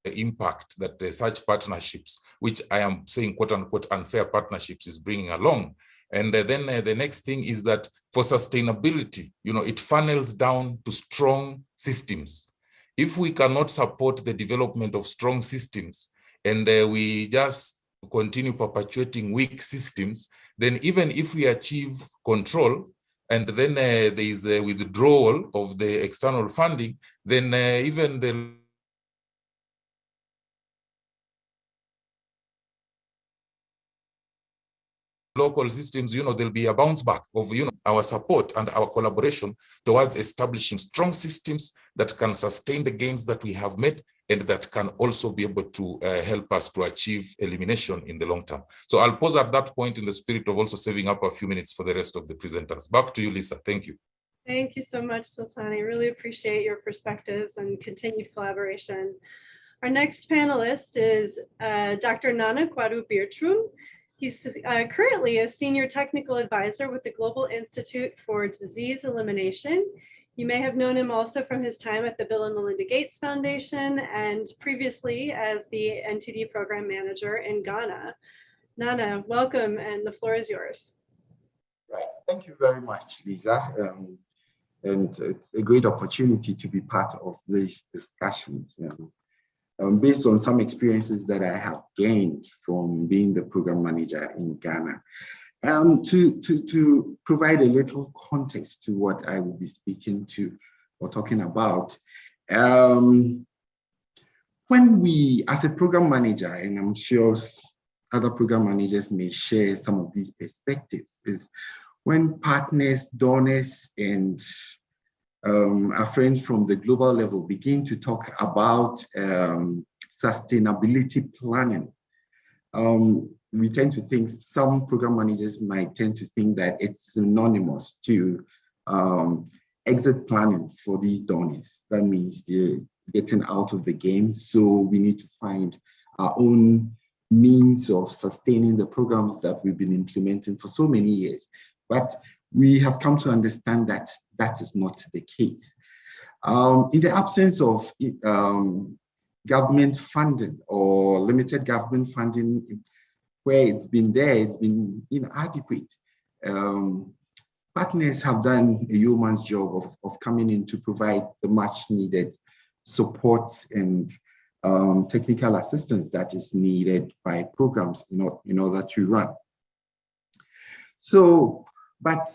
impact that such partnerships, which I am saying quote unquote unfair partnerships, is bringing along. And then the next thing is that for sustainability, it funnels down to strong systems. If we cannot support the development of strong systems and we just continue perpetuating weak systems, then even if we achieve control, and then there is a withdrawal of the external funding, then even the local systems, there'll be a bounce back of, our support and our collaboration towards establishing strong systems that can sustain the gains that we have made, and that can also be able to help us to achieve elimination in the long term. So I'll pause at that point in the spirit of also saving up a few minutes for the rest of the presenters. Back to you, Lisa. Thank you. Thank you so much, Sultani. Really appreciate your perspectives and continued collaboration. Our next panelist is Dr. Nana Kwaru Birtrum. He's currently a senior technical advisor with the Global Institute for Disease Elimination. You may have known him also from his time at the Bill and Melinda Gates Foundation and previously as the NTD program manager in Ghana. Nana, welcome, and the floor is yours. Right, thank you very much, Lisa. And it's a great opportunity to be part of these discussions. Based on some experiences that I have gained from being the program manager in Ghana. To provide a little context to what I will be speaking to or talking about, when we, as a program manager, and I'm sure other program managers may share some of these perspectives, is when partners, donors, and our friends from the global level begin to talk about sustainability planning. We tend to think, some program managers might tend to think that it's synonymous to exit planning for these donors. That means they're getting out of the game. So we need to find our own means of sustaining the programs that we've been implementing for so many years. But we have come to understand that that is not the case. In the absence of government funding or limited government funding, where it's been there, it's been inadequate. Partners have done a yeoman's job of coming in to provide the much needed support and technical assistance that is needed by programs in order to run. So, but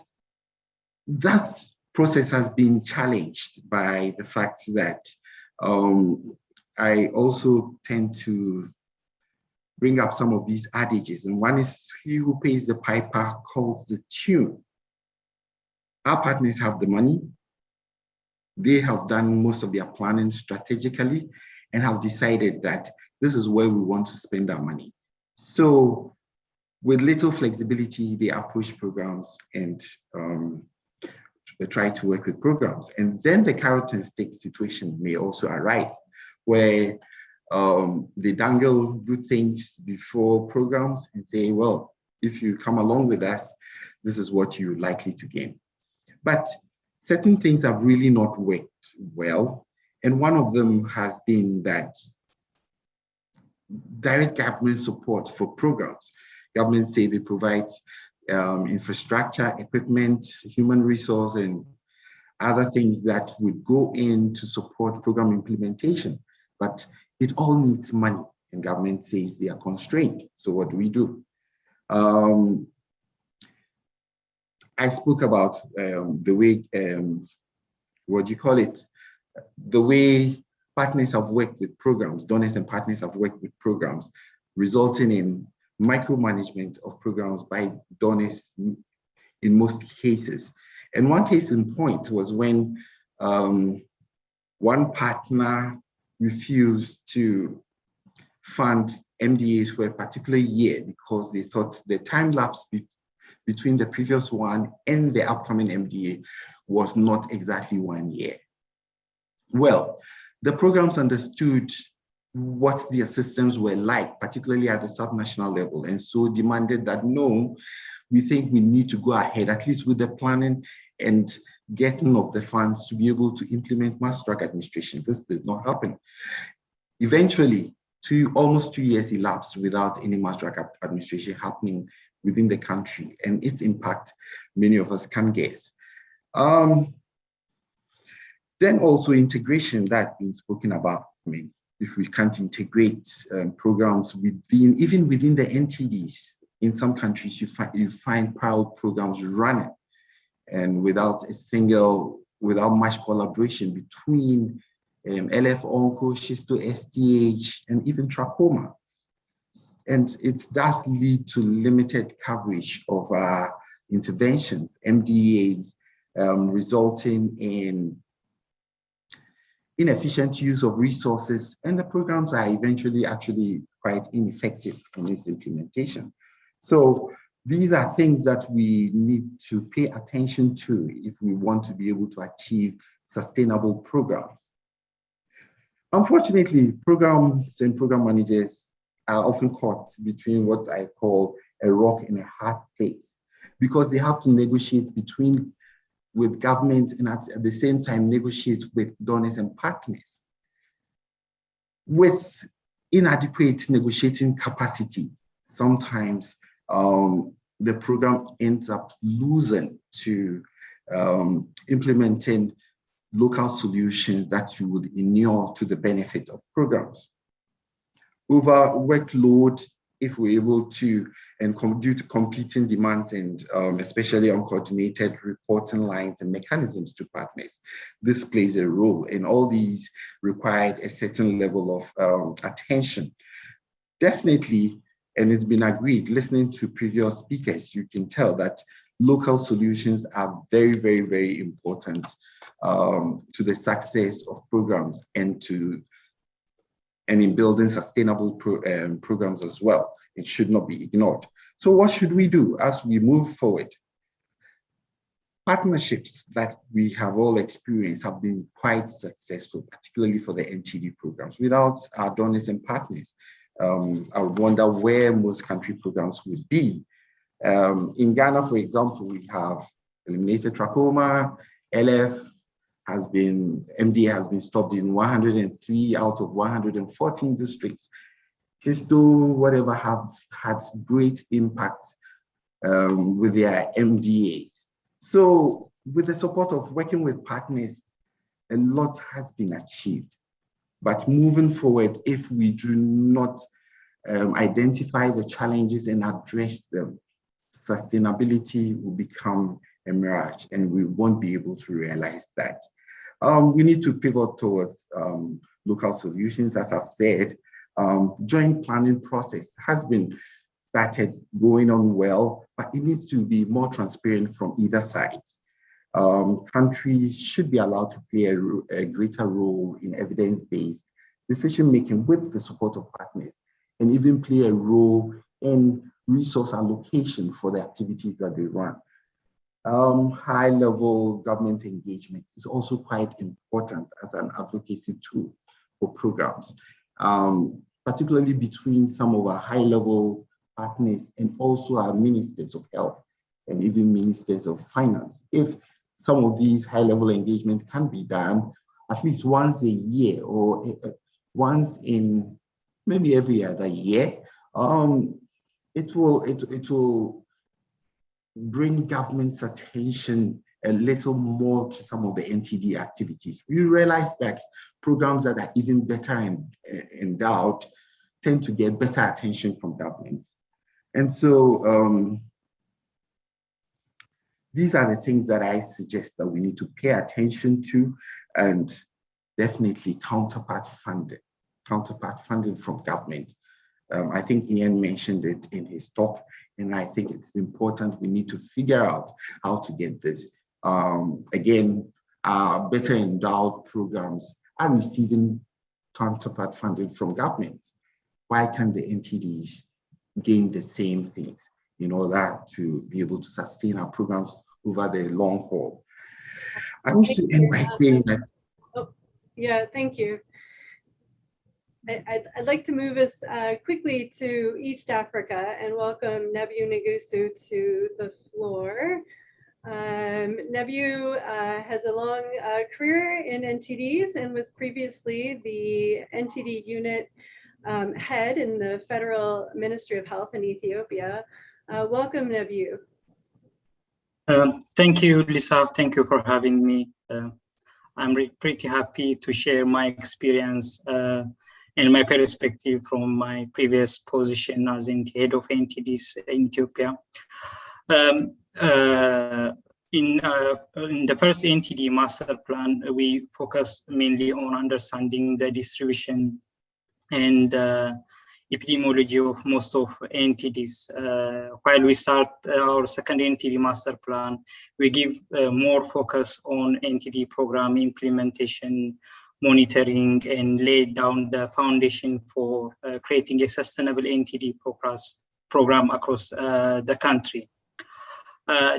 that process has been challenged by the fact that I also tend to bring up some of these adages, and one is, he who pays the piper calls the tune. Our partners have the money. They have done most of their planning strategically and have decided that this is where we want to spend our money. So with little flexibility, they approach programs and try to work with programs. And then the carrot and stick situation may also arise, where they dangle good things before programs and say, well, if you come along with us, this is what you're likely to gain. But certain things have really not worked well. And one of them has been that direct government support for programs. Governments say they provide infrastructure, equipment, human resource, and other things that would go in to support program implementation. But it all needs money, and government says they are constrained. So what do we do? I spoke about the way, the way partners have worked with programs, donors and partners have worked with programs, resulting in micromanagement of programs by donors in most cases. And one case in point was when one partner refused to fund MDAs for a particular year because they thought the time lapse between the previous one and the upcoming MDA was not exactly 1 year. Well, the programs understood what their systems were like, particularly at the subnational level, and so demanded that, no, we think we need to go ahead, at least with the planning and getting of the funds to be able to implement mass track administration. This did not happen. Eventually, almost 2 years elapsed without any mass track administration happening within the country, and its impact, many of us can guess. Then also integration that's been spoken about. I mean, if we can't integrate programs even within the NTDs, in some countries you find parallel programs running, and without much collaboration between LF-ONCO, Schisto-STH, and even trachoma. And it does lead to limited coverage of interventions, MDAs, resulting in inefficient use of resources, and the programs are eventually actually quite ineffective in its implementation. So these are things that we need to pay attention to if we want to be able to achieve sustainable programs. Unfortunately, programs and program managers are often caught between what I call a rock and a hard place, because they have to negotiate with governments and at the same time negotiate with donors and partners. With inadequate negotiating capacity, sometimes the program ends up losing to implementing local solutions that would inure to the benefit of programs. Over workload, if we're able to, and due to completing demands and especially uncoordinated reporting lines and mechanisms to partners, this plays a role, and all these required a certain level of attention. Definitely, and it's been agreed, listening to previous speakers, you can tell that local solutions are very, very, very important to the success of programs and in building sustainable programs as well. It should not be ignored. So what should we do as we move forward? Partnerships that we have all experienced have been quite successful, particularly for the NTD programs. Without our donors and partners, I would wonder where most country programs would be. In Ghana, for example, we have eliminated trachoma. MDA has been stopped in 103 out of 114 districts. Whatever have had great impact with their MDAs. So with the support of working with partners, a lot has been achieved. But moving forward, if we do not identify the challenges and address them, sustainability will become a mirage, and we won't be able to realize that. We need to pivot towards local solutions, as I've said. Joint planning process has been started going on well, but it needs to be more transparent from either side. Countries should be allowed to play a greater role in evidence-based decision-making with the support of partners, and even play a role in resource allocation for the activities that they run. High-level government engagement is also quite important as an advocacy tool for programs, particularly between some of our high-level partners and also our ministers of health and even ministers of finance. If some of these high-level engagements can be done at least once a year or once in maybe every other year, it will bring government's attention a little more to some of the NTD activities. We realize that programs that are even better endowed tend to get better attention from governments. And so these are the things that I suggest that we need to pay attention to, and definitely counterpart funding from government. I think Ian mentioned it in his talk, and I think it's important we need to figure out how to get this. Again, better endowed programs are receiving counterpart funding from government. Why can't the NTDs gain the same things in order to be able to sustain our programs over the long haul? I wish to end by saying that. Oh, yeah, thank you. I'd like to move us quickly to East Africa and welcome Nebu Ngusu to the floor. Nebu has a long career in NTDs and was previously the NTD unit head in the Federal Ministry of Health in Ethiopia. Welcome, Nebu. Thank you, Lisa. Thank you for having me. I'm pretty happy to share my experience and my perspective from my previous position as the head of NTDs in Ethiopia. In the first NTD master plan, we focused mainly on understanding the distribution and epidemiology of most of NTDs. While we start our second NTD master plan, we give more focus on NTD program implementation, monitoring, and lay down the foundation for creating a sustainable NTD program across the country.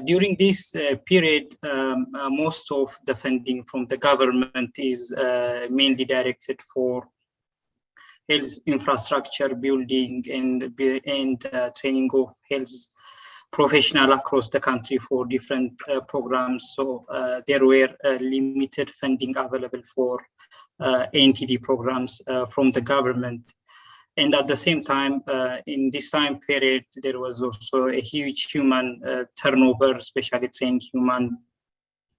During this period, most of the funding from the government is mainly directed for health infrastructure building and training of health professionals across the country for different programs. So there were limited funding available for NTD programs from the government. And at the same time, in this time period, there was also a huge human turnover, especially trained human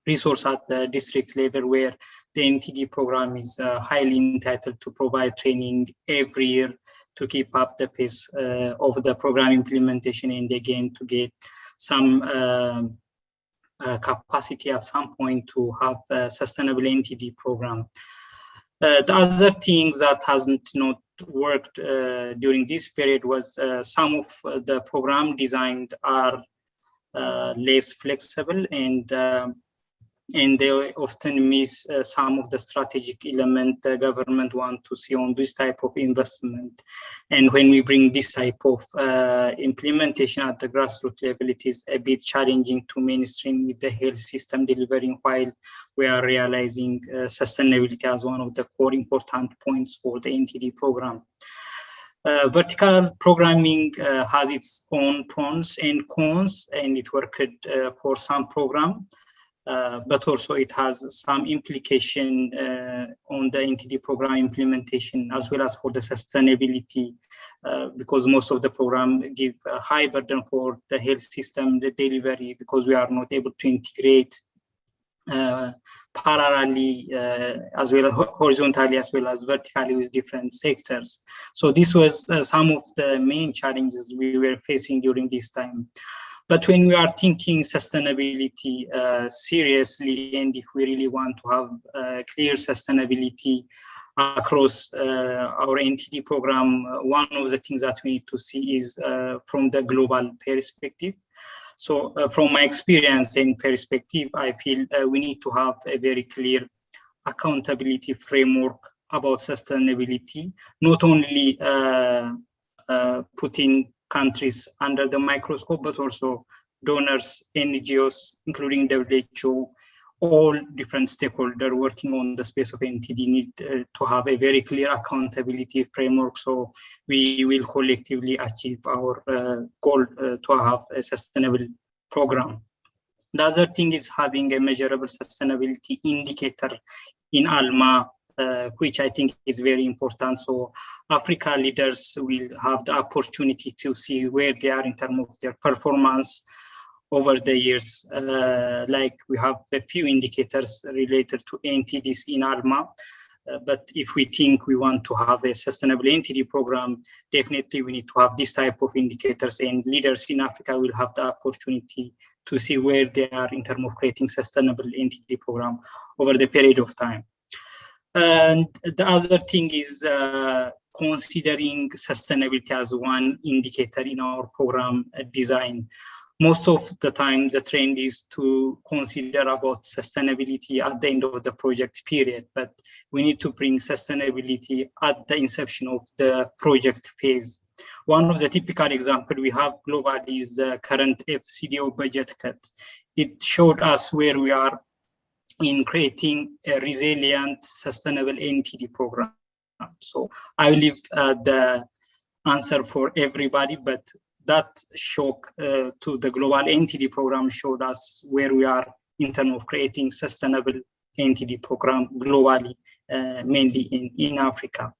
resource at the district level, where the NTD program is highly entitled to provide training every year to keep up the pace of the program implementation, and again to get some capacity at some point to have a sustainable NTD program. The other things that hasn't not worked during this period was some of the program designed are less flexible, and they often miss some of the strategic element the government want to see on this type of investment. And when we bring this type of implementation at the grassroots level, it is a bit challenging to mainstream with the health system delivering, while we are realizing sustainability as one of the core important points for the NTD program. Vertical programming has its own pros and cons, and it worked for some program. But also it has some implication on the NTD program implementation as well as for the sustainability, because most of the program give a high burden for the health system, the delivery, because we are not able to integrate parallelly as well as horizontally as well as vertically with different sectors. So this was some of the main challenges we were facing during this time. But when we are thinking sustainability seriously, and if we really want to have clear sustainability across our NTD program, one of the things that we need to see is from the global perspective. So from my experience and perspective, I feel we need to have a very clear accountability framework about sustainability, not only putting countries under the microscope, but also donors, NGOs, including WHO, all different stakeholders working on the space of NTD need to have a very clear accountability framework, so we will collectively achieve our goal to have a sustainable program. The other thing is having a measurable sustainability indicator in ALMA, which I think is very important. So Africa leaders will have the opportunity to see where they are in terms of their performance over the years. Like we have a few indicators related to NTDs in ALMA, but if we think we want to have a sustainable NTD program, definitely we need to have this type of indicators, and leaders in Africa will have the opportunity to see where they are in terms of creating sustainable NTD program over the period of time. And the other thing is considering sustainability as one indicator in our program design. Most of the time, the trend is to consider about sustainability at the end of the project period, but we need to bring sustainability at the inception of the project phase. One of the typical examples we have globally is the current FCDO budget cut. It showed us where we are in creating a resilient, sustainable NTD program. So I will leave the answer for everybody, but that shock to the global NTD program showed us where we are in terms of creating sustainable NTD program globally, mainly in Africa.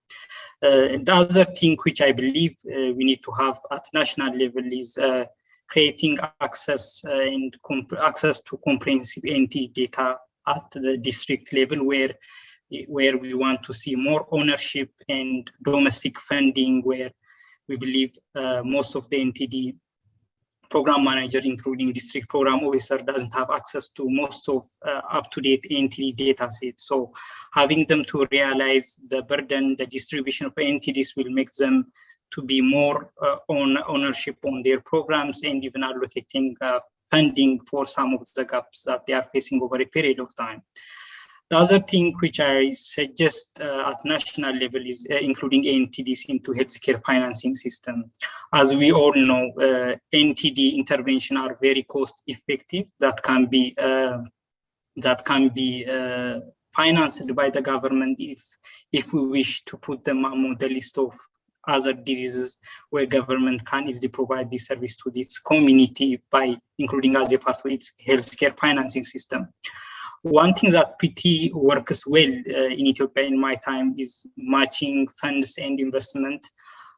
The other thing which I believe we need to have at national level is creating access access to comprehensive NTD data at the district level, where we want to see more ownership and domestic funding, where we believe most of the NTD program manager, including district program officer, doesn't have access to most of up-to-date NTD data sets. So having them to realize the burden, the distribution of NTDs will make them to be more ownership on their programs, and even allocating funding for some of the gaps that they are facing over a period of time. The other thing which I suggest at national level is including NTDs into healthcare financing system. As we all know, NTD intervention are very cost effective. That can be financed by the government if we wish to put them among the list of other diseases where government can easily provide this service to its community by including as a part of its healthcare financing system. One thing that PT works well in Ethiopia in my time is matching funds and investment.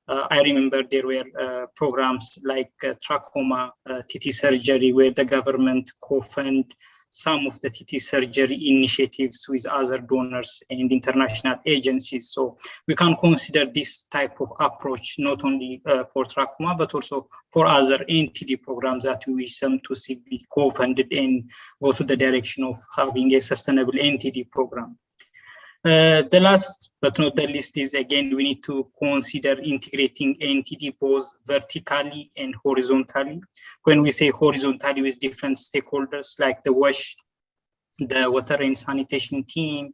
I remember there were programs like trachoma, TT surgery, where the government co-fund some of the TT surgery initiatives with other donors and international agencies. So we can consider this type of approach not only for trachoma, but also for other NTD programs that we wish them to see be co-funded and go to the direction of having a sustainable NTD program. The last but not the least is, again, we need to consider integrating NTD both vertically and horizontally. When we say horizontally, with different stakeholders like the WASH, the water and sanitation team,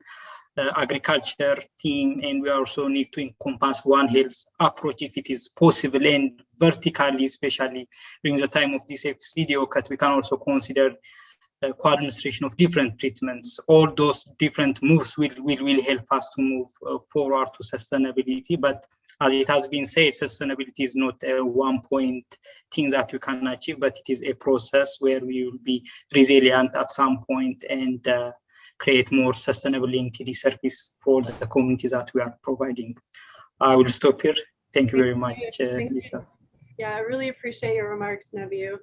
agriculture team, and we also need to encompass One Health approach if it is possible, and vertically, especially during the time of this FCDO cut, we can also consider co-administration of different treatments. All those different moves will help us to move forward to sustainability. But as it has been said, sustainability is not a one-point thing that you can achieve, but it is a process where we will be resilient at some point and create more sustainable NTD service for the communities that we are providing. I will stop here. Thank you very much, Lisa. Yeah, I really appreciate your remarks, Nebiu.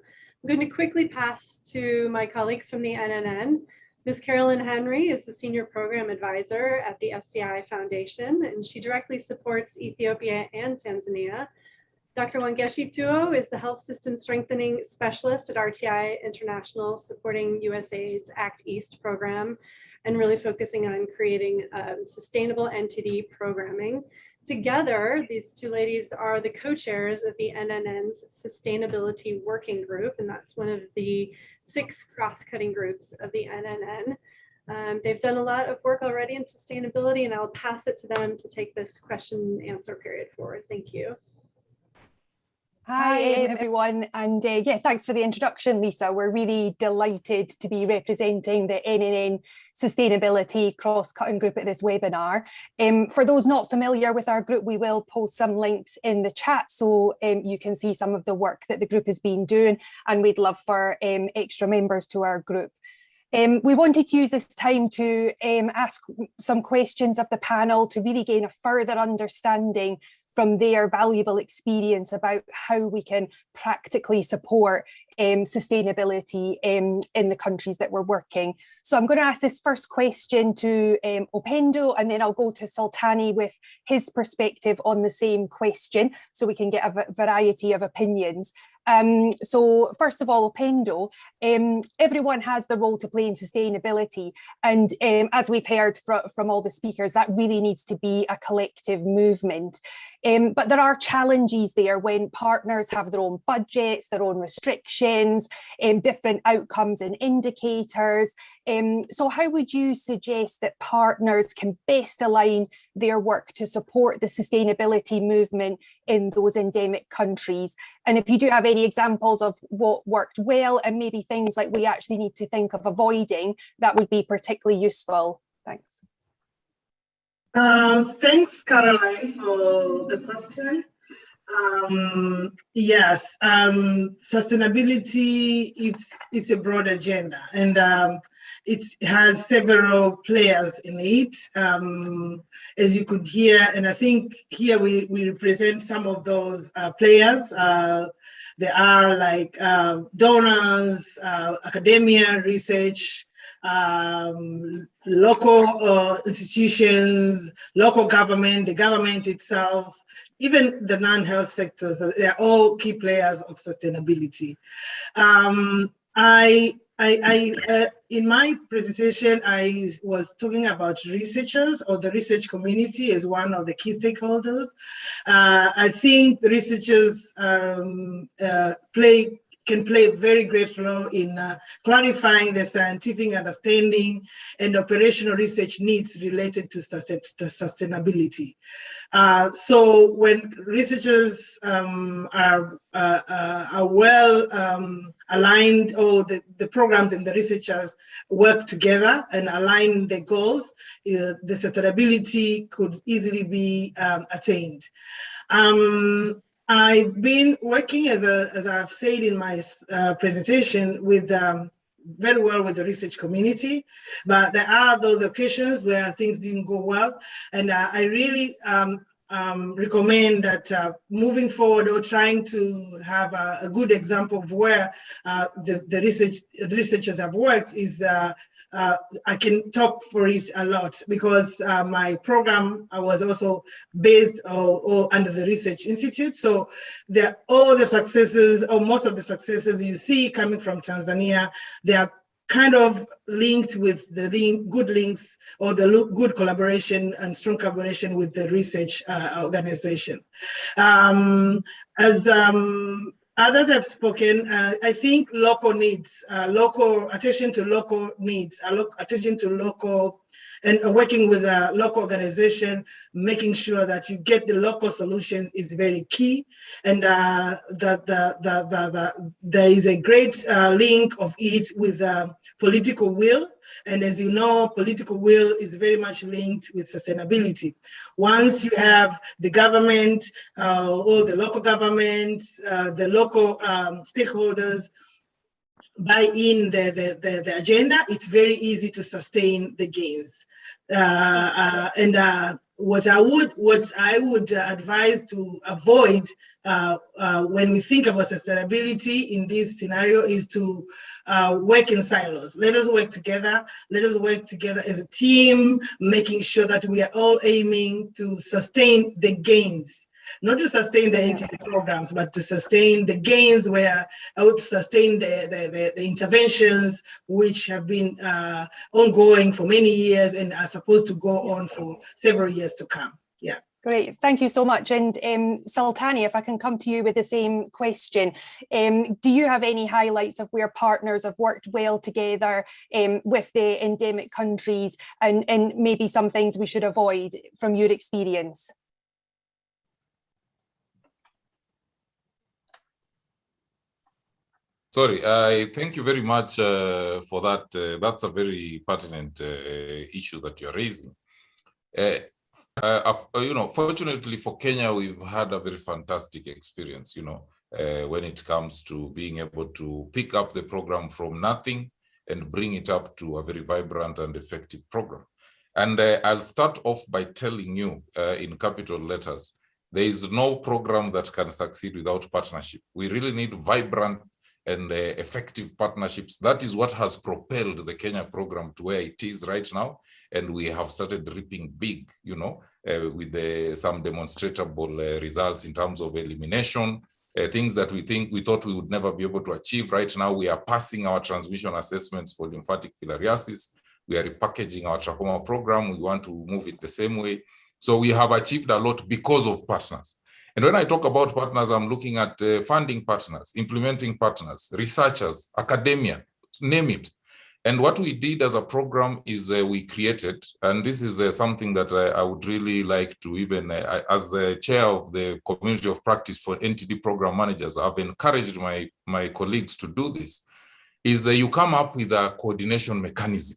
I'm going to quickly pass to my colleagues from the NNN. Ms. Carolyn Henry is the Senior Program Advisor at the FCI Foundation, and she directly supports Ethiopia and Tanzania. Dr. Wangeshi Tuo is the Health System Strengthening Specialist at RTI International, supporting USAID's ACT East program and really focusing on creating sustainable NTD programming. Together, these two ladies are the co-chairs of the NNN's Sustainability Working Group, and that's one of the 6 cross-cutting groups of the NNN. They've done a lot of work already in sustainability, and I'll pass it to them to take this question and answer period forward. Thank you. Hi, everyone. And yeah, thanks for the introduction, Lisa. We're really delighted to be representing the NNN Sustainability Cross-Cutting Group at this webinar. For those not familiar with our group, we will post some links in the chat so you can see some of the work that the group has been doing, and we'd love for extra members to our group. We wanted to use this time to ask some questions of the panel to really gain a further understanding from their valuable experience about how we can practically support sustainability in the countries that we're working. So I'm going to ask this first question to Upendo, and then I'll go to Sultani with his perspective on the same question so we can get a variety of opinions. So first of all, Upendo, everyone has the role to play in sustainability, and as we've heard from all the speakers, that really needs to be a collective movement. But there are challenges there when partners have their own budgets, their own restrictions, different outcomes and indicators. So how would you suggest that partners can best align their work to support the sustainability movement in those endemic countries? And if you do have any examples of what worked well and maybe things like we actually need to think of avoiding, that would be particularly useful. Thanks. Thanks, Caroline, for the question. Yes, sustainability, it's a broad agenda, and it has several players in it, as you could hear, and I think here we represent some of those players. There are like donors, academia, research, local institutions, local government, the government itself, even the non-health sectors. They're all key players of sustainability. In my presentation, I was talking about researchers or the research community as one of the key stakeholders. I think the researchers can play a very great role in clarifying the scientific understanding and operational research needs related to sustainability. So when researchers are well aligned, or the programs and the researchers work together and align the goals, the sustainability could easily be attained. I've been working, as I've said in my presentation, with very well with the research community, but there are those occasions where things didn't go well, and I really recommend that moving forward, or trying to have a good example of where the researchers have worked is I can talk for it a lot, because my program was also based under the Research Institute. So all the successes, or most of the successes you see coming from Tanzania, they are kind of linked with the good links, or the good collaboration and strong collaboration with the research organization. As others have spoken, I think local needs, local attention to local needs, attention to local, and working with a local organization, making sure that you get the local solutions is very key. And there is a great link of it with political will. And as you know, political will is very much linked with sustainability. Once you have the government, or the local government, the local stakeholders buy in the agenda, it's very easy to sustain the gains. What I would advise to avoid when we think about sustainability in this scenario is to work in silos. Let us work together. Let us work together as a team, making sure that we are all aiming to sustain the gains. Not to sustain the NTD programs, but to sustain the gains, where I would sustain the interventions which have been ongoing for many years and are supposed to go on for several years to come. Yeah, Great, thank you so much. And Sultani, if I can come to you with the same question, do you have any highlights of where partners have worked well together with the endemic countries, and maybe some things we should avoid from your experience? Sorry, thank you very much for that. That's a very pertinent issue that you're raising. Fortunately for Kenya, we've had a very fantastic experience, when it comes to being able to pick up the program from nothing and bring it up to a very vibrant and effective program. And I'll start off by telling you in capital letters, there is no program that can succeed without partnership. We really need vibrant and effective partnerships. That is what has propelled the Kenya program to where it is right now. And we have started reaping big, with some demonstrable results in terms of elimination, things that we thought we would never be able to achieve. Right now, we are passing our transmission assessments for lymphatic filariasis. We are repackaging our trachoma program. We want to move it the same way. So we have achieved a lot because of partners. And when I talk about partners, I'm looking at funding partners, implementing partners, researchers, academia, name it. And what we did as a program is we created, and this is something that I would really like to even, as the chair of the community of practice for NTD program managers, I've encouraged my colleagues to do this, is you come up with a coordination mechanism.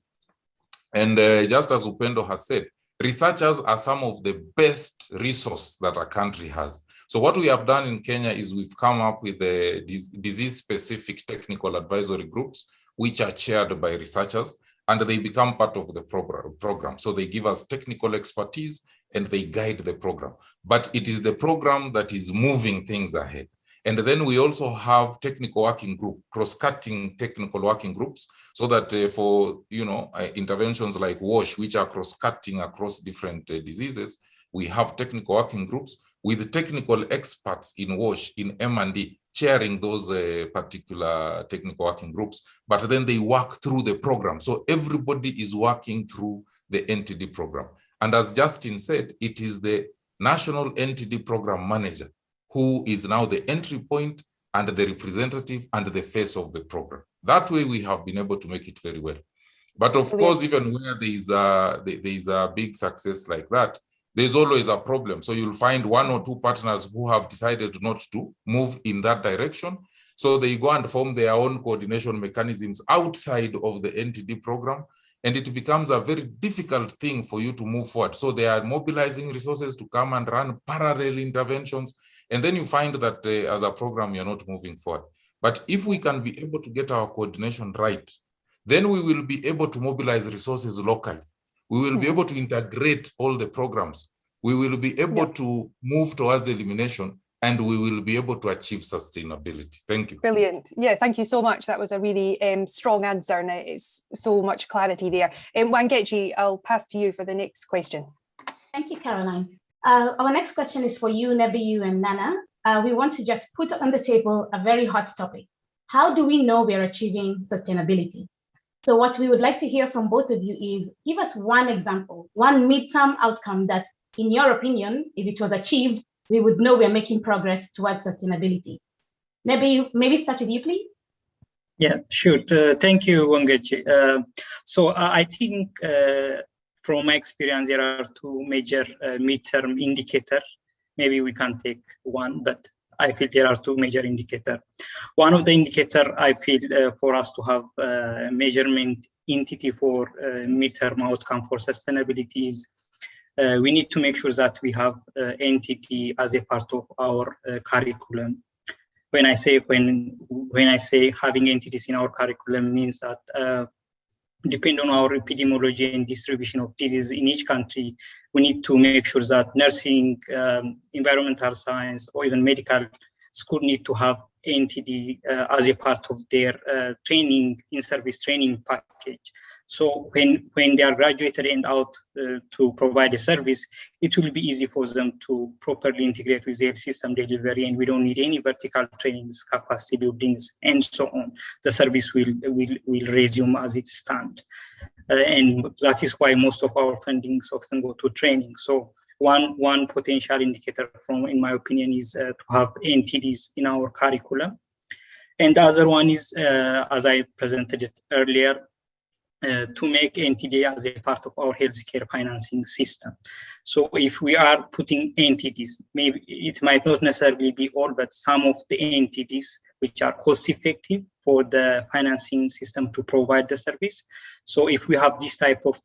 And just as Upendo has said, researchers are some of the best resource that a country has. So what we have done in Kenya is we've come up with disease-specific technical advisory groups, which are chaired by researchers, and they become part of the program. So they give us technical expertise and they guide the program. But it is the program that is moving things ahead. And then we also have technical working group, cross-cutting technical working groups, so that for interventions like WASH, which are cross-cutting across different diseases, we have technical working groups with technical experts in WASH, in M&D, chairing those particular technical working groups, but then they work through the program. So everybody is working through the NTD program. And as Justin said, it is the National NTD Program Manager who is now the entry point and the representative and the face of the program. That way we have been able to make it very well. But of course, even where there is a big success like that, there's always a problem. So you'll find one or two partners who have decided not to move in that direction. So they go and form their own coordination mechanisms outside of the NTD program. And it becomes a very difficult thing for you to move forward. So they are mobilizing resources to come and run parallel interventions. And then you find that as a program, you're not moving forward. But if we can be able to get our coordination right, then we will be able to mobilize resources locally. We will be able to integrate all the programs. We will be able to move towards elimination, and we will be able to achieve sustainability. Thank you. Brilliant. Yeah, thank you so much. That was a really strong answer, and it's so much clarity there. Wangechi, I'll pass to you for the next question. Thank you, Caroline. Our next question is for you, Nebiyu and Nana. We want to just put on the table a very hot topic. How do we know we are achieving sustainability? So what we would like to hear from both of you is, give us one example, one midterm outcome that, in your opinion, if it was achieved, we would know we are making progress towards sustainability. Maybe start with you, please. Yeah, sure. Thank you, Wangechi. So I think from my experience, there are two major midterm indicators. Maybe we can take one, but I feel there are two major indicators. One of the indicators I feel for us to have a measurement entity for midterm outcome for sustainability is we need to make sure that we have NTD as a part of our curriculum. When I say having NTDs in our curriculum means that depending on our epidemiology and distribution of disease in each country, we need to make sure that nursing, environmental science, or even medical school need to have NTD as a part of their training, in-service training package. So when they are graduated and out to provide a service, it will be easy for them to properly integrate with their system delivery, and we don't need any vertical trainings, capacity buildings, and so on. The service will resume as it stands. And that is why most of our fundings often go to training. So one potential indicator in my opinion, is to have NTDs in our curriculum. And the other one is, as I presented it earlier, to make NTD as a part of our healthcare financing system. So if we are putting NTDs, maybe it might not necessarily be all, but some of the NTDs which are cost effective for the financing system to provide the service. So if we have this type of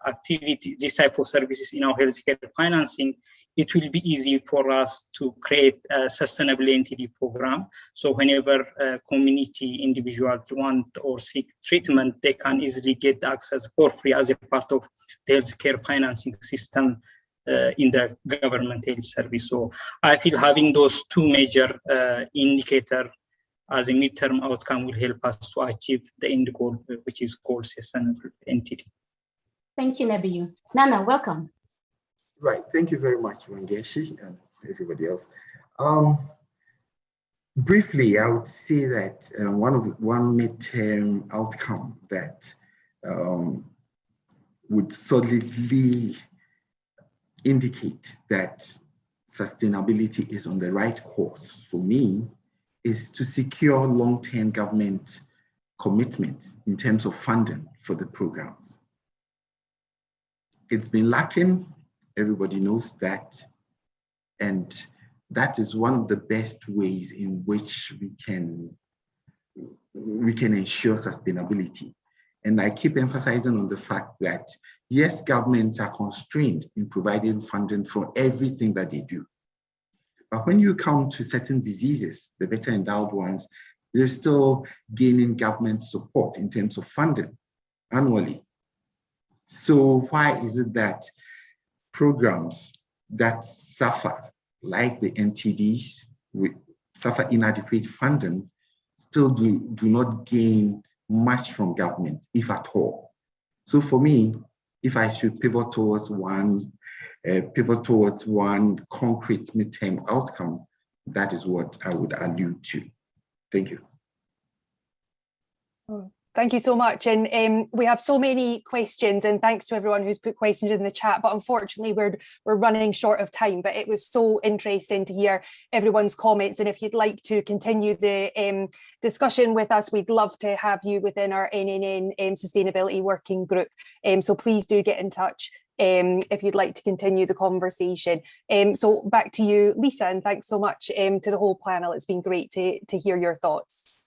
activity, this type of services in our healthcare financing, it will be easy for us to create a sustainable NTD program. So whenever community individuals want or seek treatment, they can easily get access for free as a part of the healthcare financing system in the government health service. So I feel having those two major indicators as a midterm outcome will help us to achieve the end goal, which is called sustainable NTD. Thank you, Nebiyu. Nana, welcome. Right, thank you very much, Wangeshi and everybody else. Briefly, I would say that one midterm outcome that would solidly indicate that sustainability is on the right course for me is to secure long-term government commitments in terms of funding for the programs. It's been lacking. Everybody knows that. And that is one of the best ways in which we can ensure sustainability. And I keep emphasizing on the fact that, yes, governments are constrained in providing funding for everything that they do. But when you come to certain diseases, the better endowed ones, they're still gaining government support in terms of funding annually. So why is it that programs that suffer, like the NTDs, suffer inadequate funding, still do not gain much from government, if at all? So for me, if I should pivot towards one concrete midterm outcome, that is what I would allude to. Thank you. Thank you so much. And we have so many questions, and thanks to everyone who's put questions in the chat, but unfortunately we're running short of time. But it was so interesting to hear everyone's comments. And if you'd like to continue the discussion with us, we'd love to have you within our NNN Sustainability Working Group. So please do get in touch if you'd like to continue the conversation. So back to you, Lisa, and thanks so much to the whole panel. It's been great to hear your thoughts.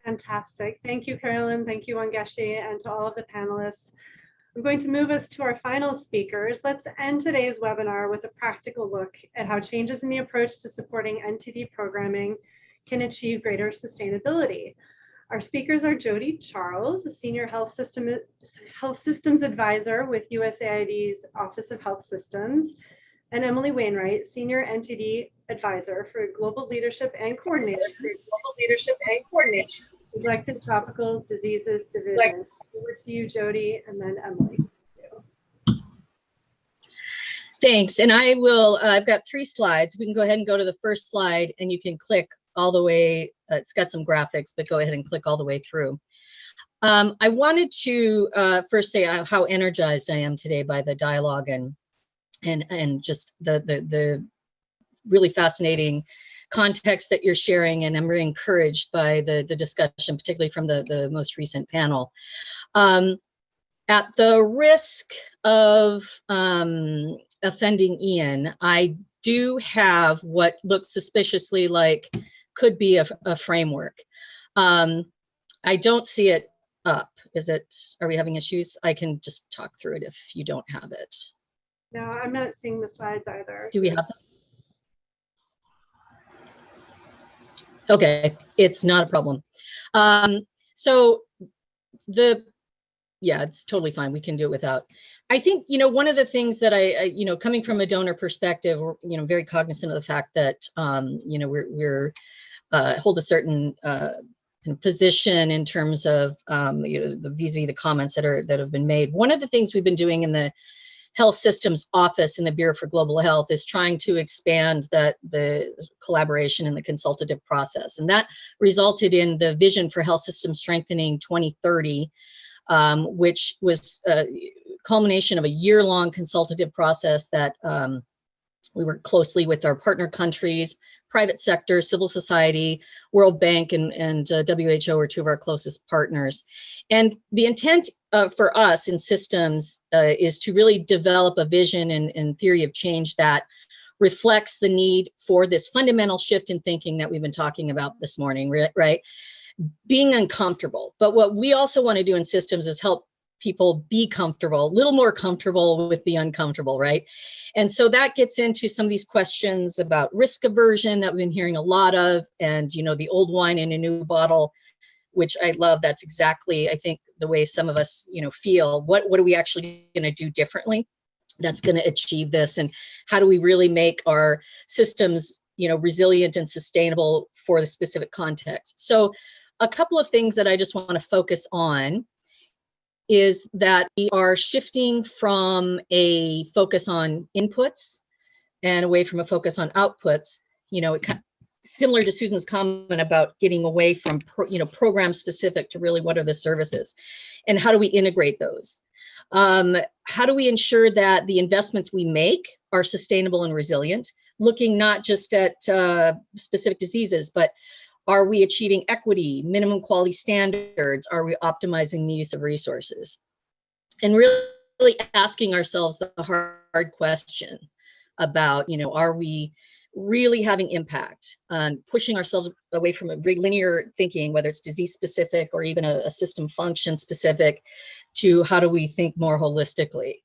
Fantastic. Thank you, Carolyn. Thank you, Wangeshi, and to all of the panelists. I'm going to move us to our final speakers. Let's end today's webinar with a practical look at how changes in the approach to supporting NTD programming can achieve greater sustainability. Our speakers are Jody Charles, a Senior Health Systems Advisor with USAID's Office of Health Systems, and Emily Wainwright, Senior NTD Advisor for Global Leadership and Coordination, Neglected Tropical Diseases Division. Over to you, Jody, and then Emily. Thanks, and I will, I've got 3 slides. We can go ahead and go to the first slide, and you can click all the way, it's got some graphics, but go ahead and click all the way through. I wanted to first say how energized I am today by the dialogue and just the really fascinating context that you're sharing, and I'm very encouraged by the discussion, particularly from the most recent panel. At the risk of offending Ian, I do have what looks suspiciously like could be a framework. I don't see it up. Are we having issues? I can just talk through it if you don't have it. No, I'm not seeing the slides either. Do we have them? Okay, it's not a problem. Yeah, it's totally fine. We can do it without. I think, one of the things that I coming from a donor perspective, we're, very cognizant of the fact that, we're hold a certain position in terms of, the vis-a-vis the comments that have been made. One of the things we've been doing in the Health Systems Office in the Bureau for Global Health is trying to expand the collaboration and the consultative process. And that resulted in the Vision for Health System Strengthening 2030, which was culmination of a year-long consultative process that we work closely with our partner countries, private sector, civil society, World Bank, and WHO are two of our closest partners. And the intent for us in systems is to really develop a vision and theory of change that reflects the need for this fundamental shift in thinking that we've been talking about this morning, right? Being uncomfortable. But what we also want to do in systems is help people be comfortable, a little more comfortable with the uncomfortable, right? And so that gets into some of these questions about risk aversion that we've been hearing a lot of, and, you know, the old wine in a new bottle, which I love. That's exactly, I think, the way some of us, you know, feel. What are we actually going to do differently that's going to achieve this? And how do we really make our systems, you know, resilient and sustainable for the specific context? So a couple of things that I just want to focus on is that we are shifting from a focus on inputs and away from a focus on outputs. You know, similar to Susan's comment about getting away from program specific to really what are the services and how do we integrate those? How do we ensure that the investments we make are sustainable and resilient, looking not just at specific diseases, but are we achieving equity, minimum quality standards? Are we optimizing the use of resources? And really asking ourselves the hard question about, you know, are we really having impact on pushing ourselves away from a very linear thinking, whether it's disease specific or even a system function specific, to how do we think more holistically?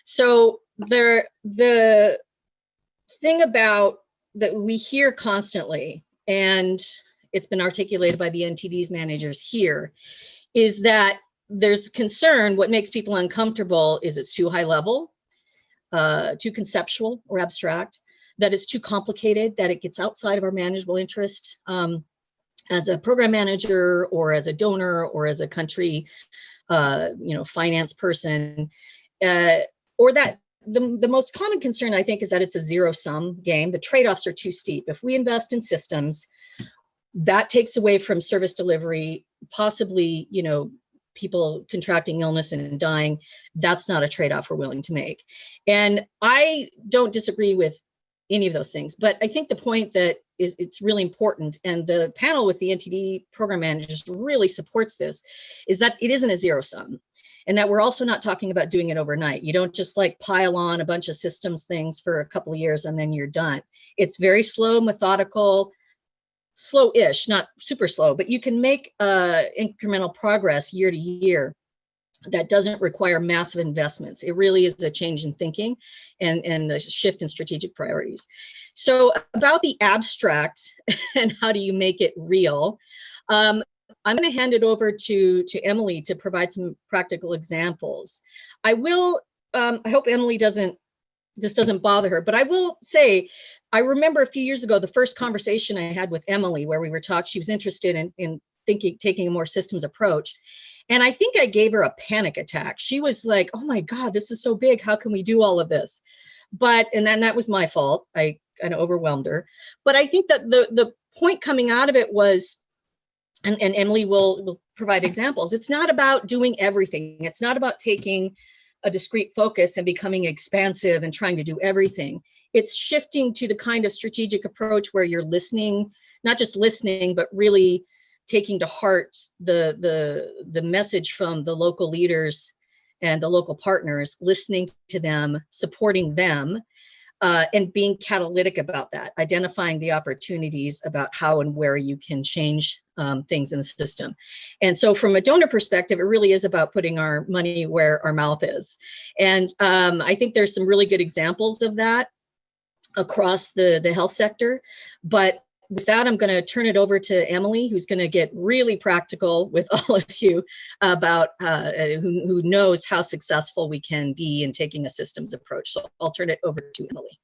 So the thing about that we hear constantly, and it's been articulated by the NTDs managers here, is that there's concern. What makes people uncomfortable is it's too high level, too conceptual or abstract, that it's too complicated, that it gets outside of our manageable interest as a program manager or as a donor or as a country, finance person, or that the most common concern, I think, is that it's a zero-sum game. The trade-offs are too steep. If we invest in systems, that takes away from service delivery, possibly, you know, people contracting illness and dying. That's not a trade-off we're willing to make. And I don't disagree with any of those things, but I think the point that is it's really important, and the panel with the NTD program managers really supports this, is that it isn't a zero-sum, and that we're also not talking about doing it overnight. You don't just like pile on a bunch of systems things for a couple of years and then you're done. It's very slow, methodical, slow-ish, not super slow, but you can make incremental progress year to year that doesn't require massive investments. It really is a change in thinking and a shift in strategic priorities. So about the abstract and how do you make it real, I'm going to hand it over to Emily to provide some practical examples. I will, I hope Emily this doesn't bother her, but I will say, I remember a few years ago, the first conversation I had with Emily, where we were talking, she was interested in taking a more systems approach. And I think I gave her a panic attack. She was like, oh my God, this is so big. How can we do all of this? And then that was my fault. I kind of overwhelmed her. But I think that the point coming out of it was, and Emily will provide examples, it's not about doing everything. It's not about taking a discrete focus and becoming expansive and trying to do everything. It's shifting to the kind of strategic approach where you're listening, not just listening, but really taking to heart the message from the local leaders and the local partners, listening to them, supporting them, and being catalytic about that, identifying the opportunities about how and where you can change things in the system. And so from a donor perspective, it really is about putting our money where our mouth is. And I think there's some really good examples of that across the health sector. But with that, I'm going to turn it over to Emily, who's going to get really practical with all of you about who knows how successful we can be in taking a systems approach. So I'll turn it over to Emily.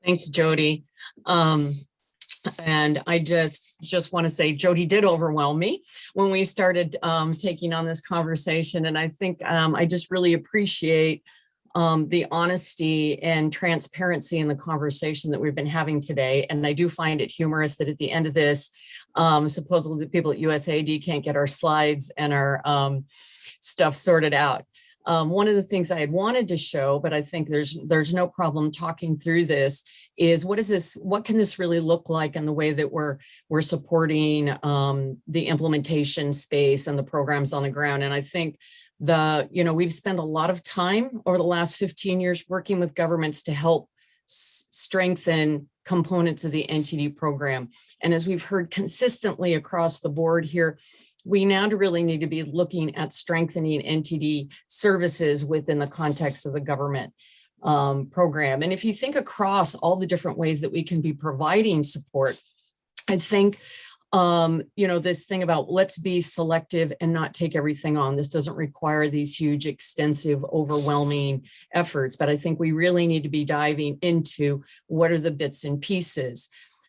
Thanks, Jody. And I just want to say, Jody did overwhelm me when we started taking on this conversation. And I think I just really appreciate the honesty and transparency in the conversation that we've been having today. And I do find it humorous that at the end of this, supposedly the people at USAID can't get our slides and our stuff sorted out. One of the things I had wanted to show, but I think there's no problem talking through this, is what can this really look like in the way that we're supporting the implementation space and the programs on the ground. And I think we've spent a lot of time over the last 15 years working with governments to help strengthen components of the NTD program. And as we've heard consistently across the board here, we now really need to be looking at strengthening NTD services within the context of the government program. And if you think across all the different ways that we can be providing support, I think this thing about let's be selective and not take everything on. This doesn't require these huge, extensive, overwhelming efforts, but I think we really need to be diving into what are the bits and pieces.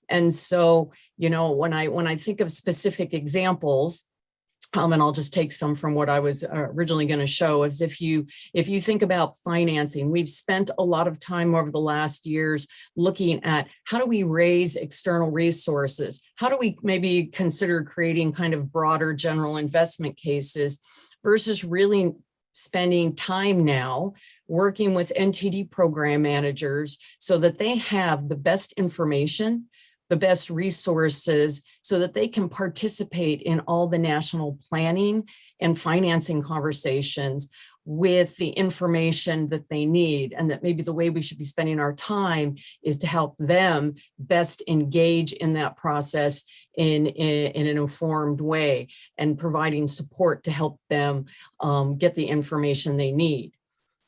And so, when I think of specific examples, and I'll just take some from what I was originally going to show, is if you think about financing, we've spent a lot of time over the last years looking at how do we raise external resources? How do we maybe consider creating kind of broader general investment cases versus really spending time now working with NTD program managers so that they have the best information, the best resources, so that they can participate in all the national planning and financing conversations with the information that they need. And that maybe the way we should be spending our time is to help them best engage in that process in an informed way, and providing support to help them get the information they need.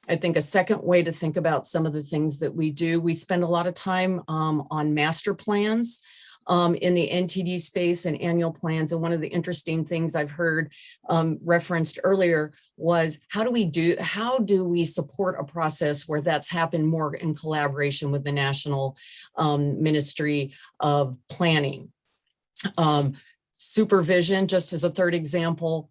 I think a second way to think about some of the things that we do, we spend a lot of time on master plans in the NTD space and annual plans. And one of the interesting things I've heard referenced earlier was how do we support a process where that's happened more in collaboration with the National Ministry of Planning. Supervision, just as a third example,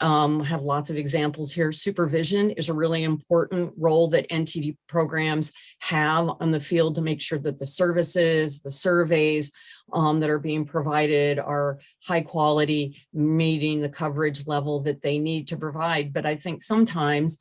have lots of examples here. Supervision is a really important role that NTD programs have on the field to make sure that the services, the surveys that are being provided are high quality, meeting the coverage level that they need to provide. But I think sometimes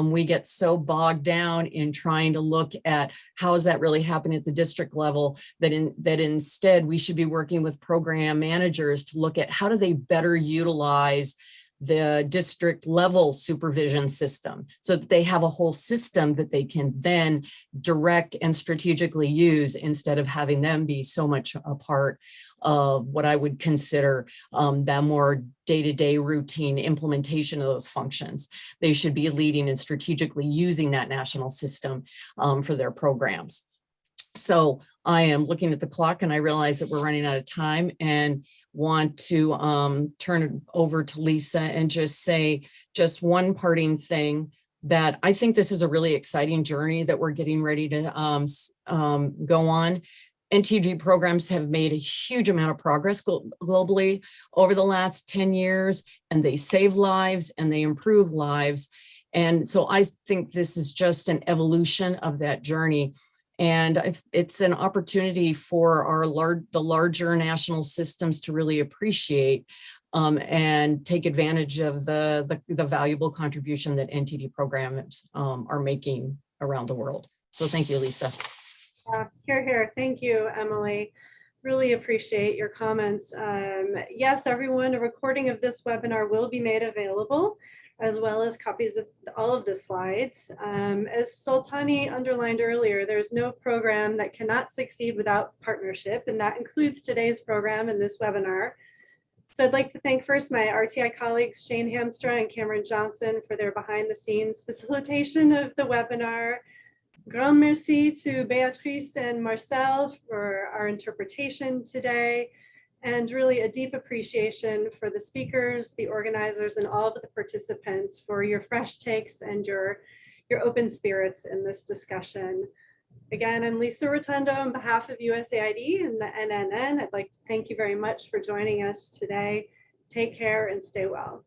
we get so bogged down in trying to look at how is that really happening at the district level that instead we should be working with program managers to look at how do they better utilize the district level supervision system so that they have a whole system that they can then direct and strategically use instead of having them be so much a part of what I would consider that more day-to-day routine implementation of those functions. They should be leading and strategically using that national system for their programs. So I am looking at the clock and I realize that we're running out of time, and want to turn it over to Lisa and just say just one parting thing, that I think this is a really exciting journey that we're getting ready to go on. NTD programs have made a huge amount of progress globally over the last 10 years, and they save lives and they improve lives. And so I think this is just an evolution of that journey. And it's an opportunity for the larger national systems to really appreciate and take advantage of the valuable contribution that NTD programs are making around the world. So thank you, Lisa. Hear, hear. Thank you, Emily. Really appreciate your comments. Yes, everyone, a recording of this webinar will be made available, as well as copies of all of the slides. As Sultani underlined earlier, there's no program that cannot succeed without partnership, and that includes today's program and this webinar. So I'd like to thank first my RTI colleagues, Shane Hamstra and Cameron Johnson, for their behind-the-scenes facilitation of the webinar. Grand merci to Beatrice and Marcel for our interpretation today. And really a deep appreciation for the speakers, the organizers, and all of the participants for your fresh takes and your open spirits in this discussion. Again, I'm Lisa Rotundo on behalf of USAID and the NNN. I'd like to thank you very much for joining us today. Take care and stay well.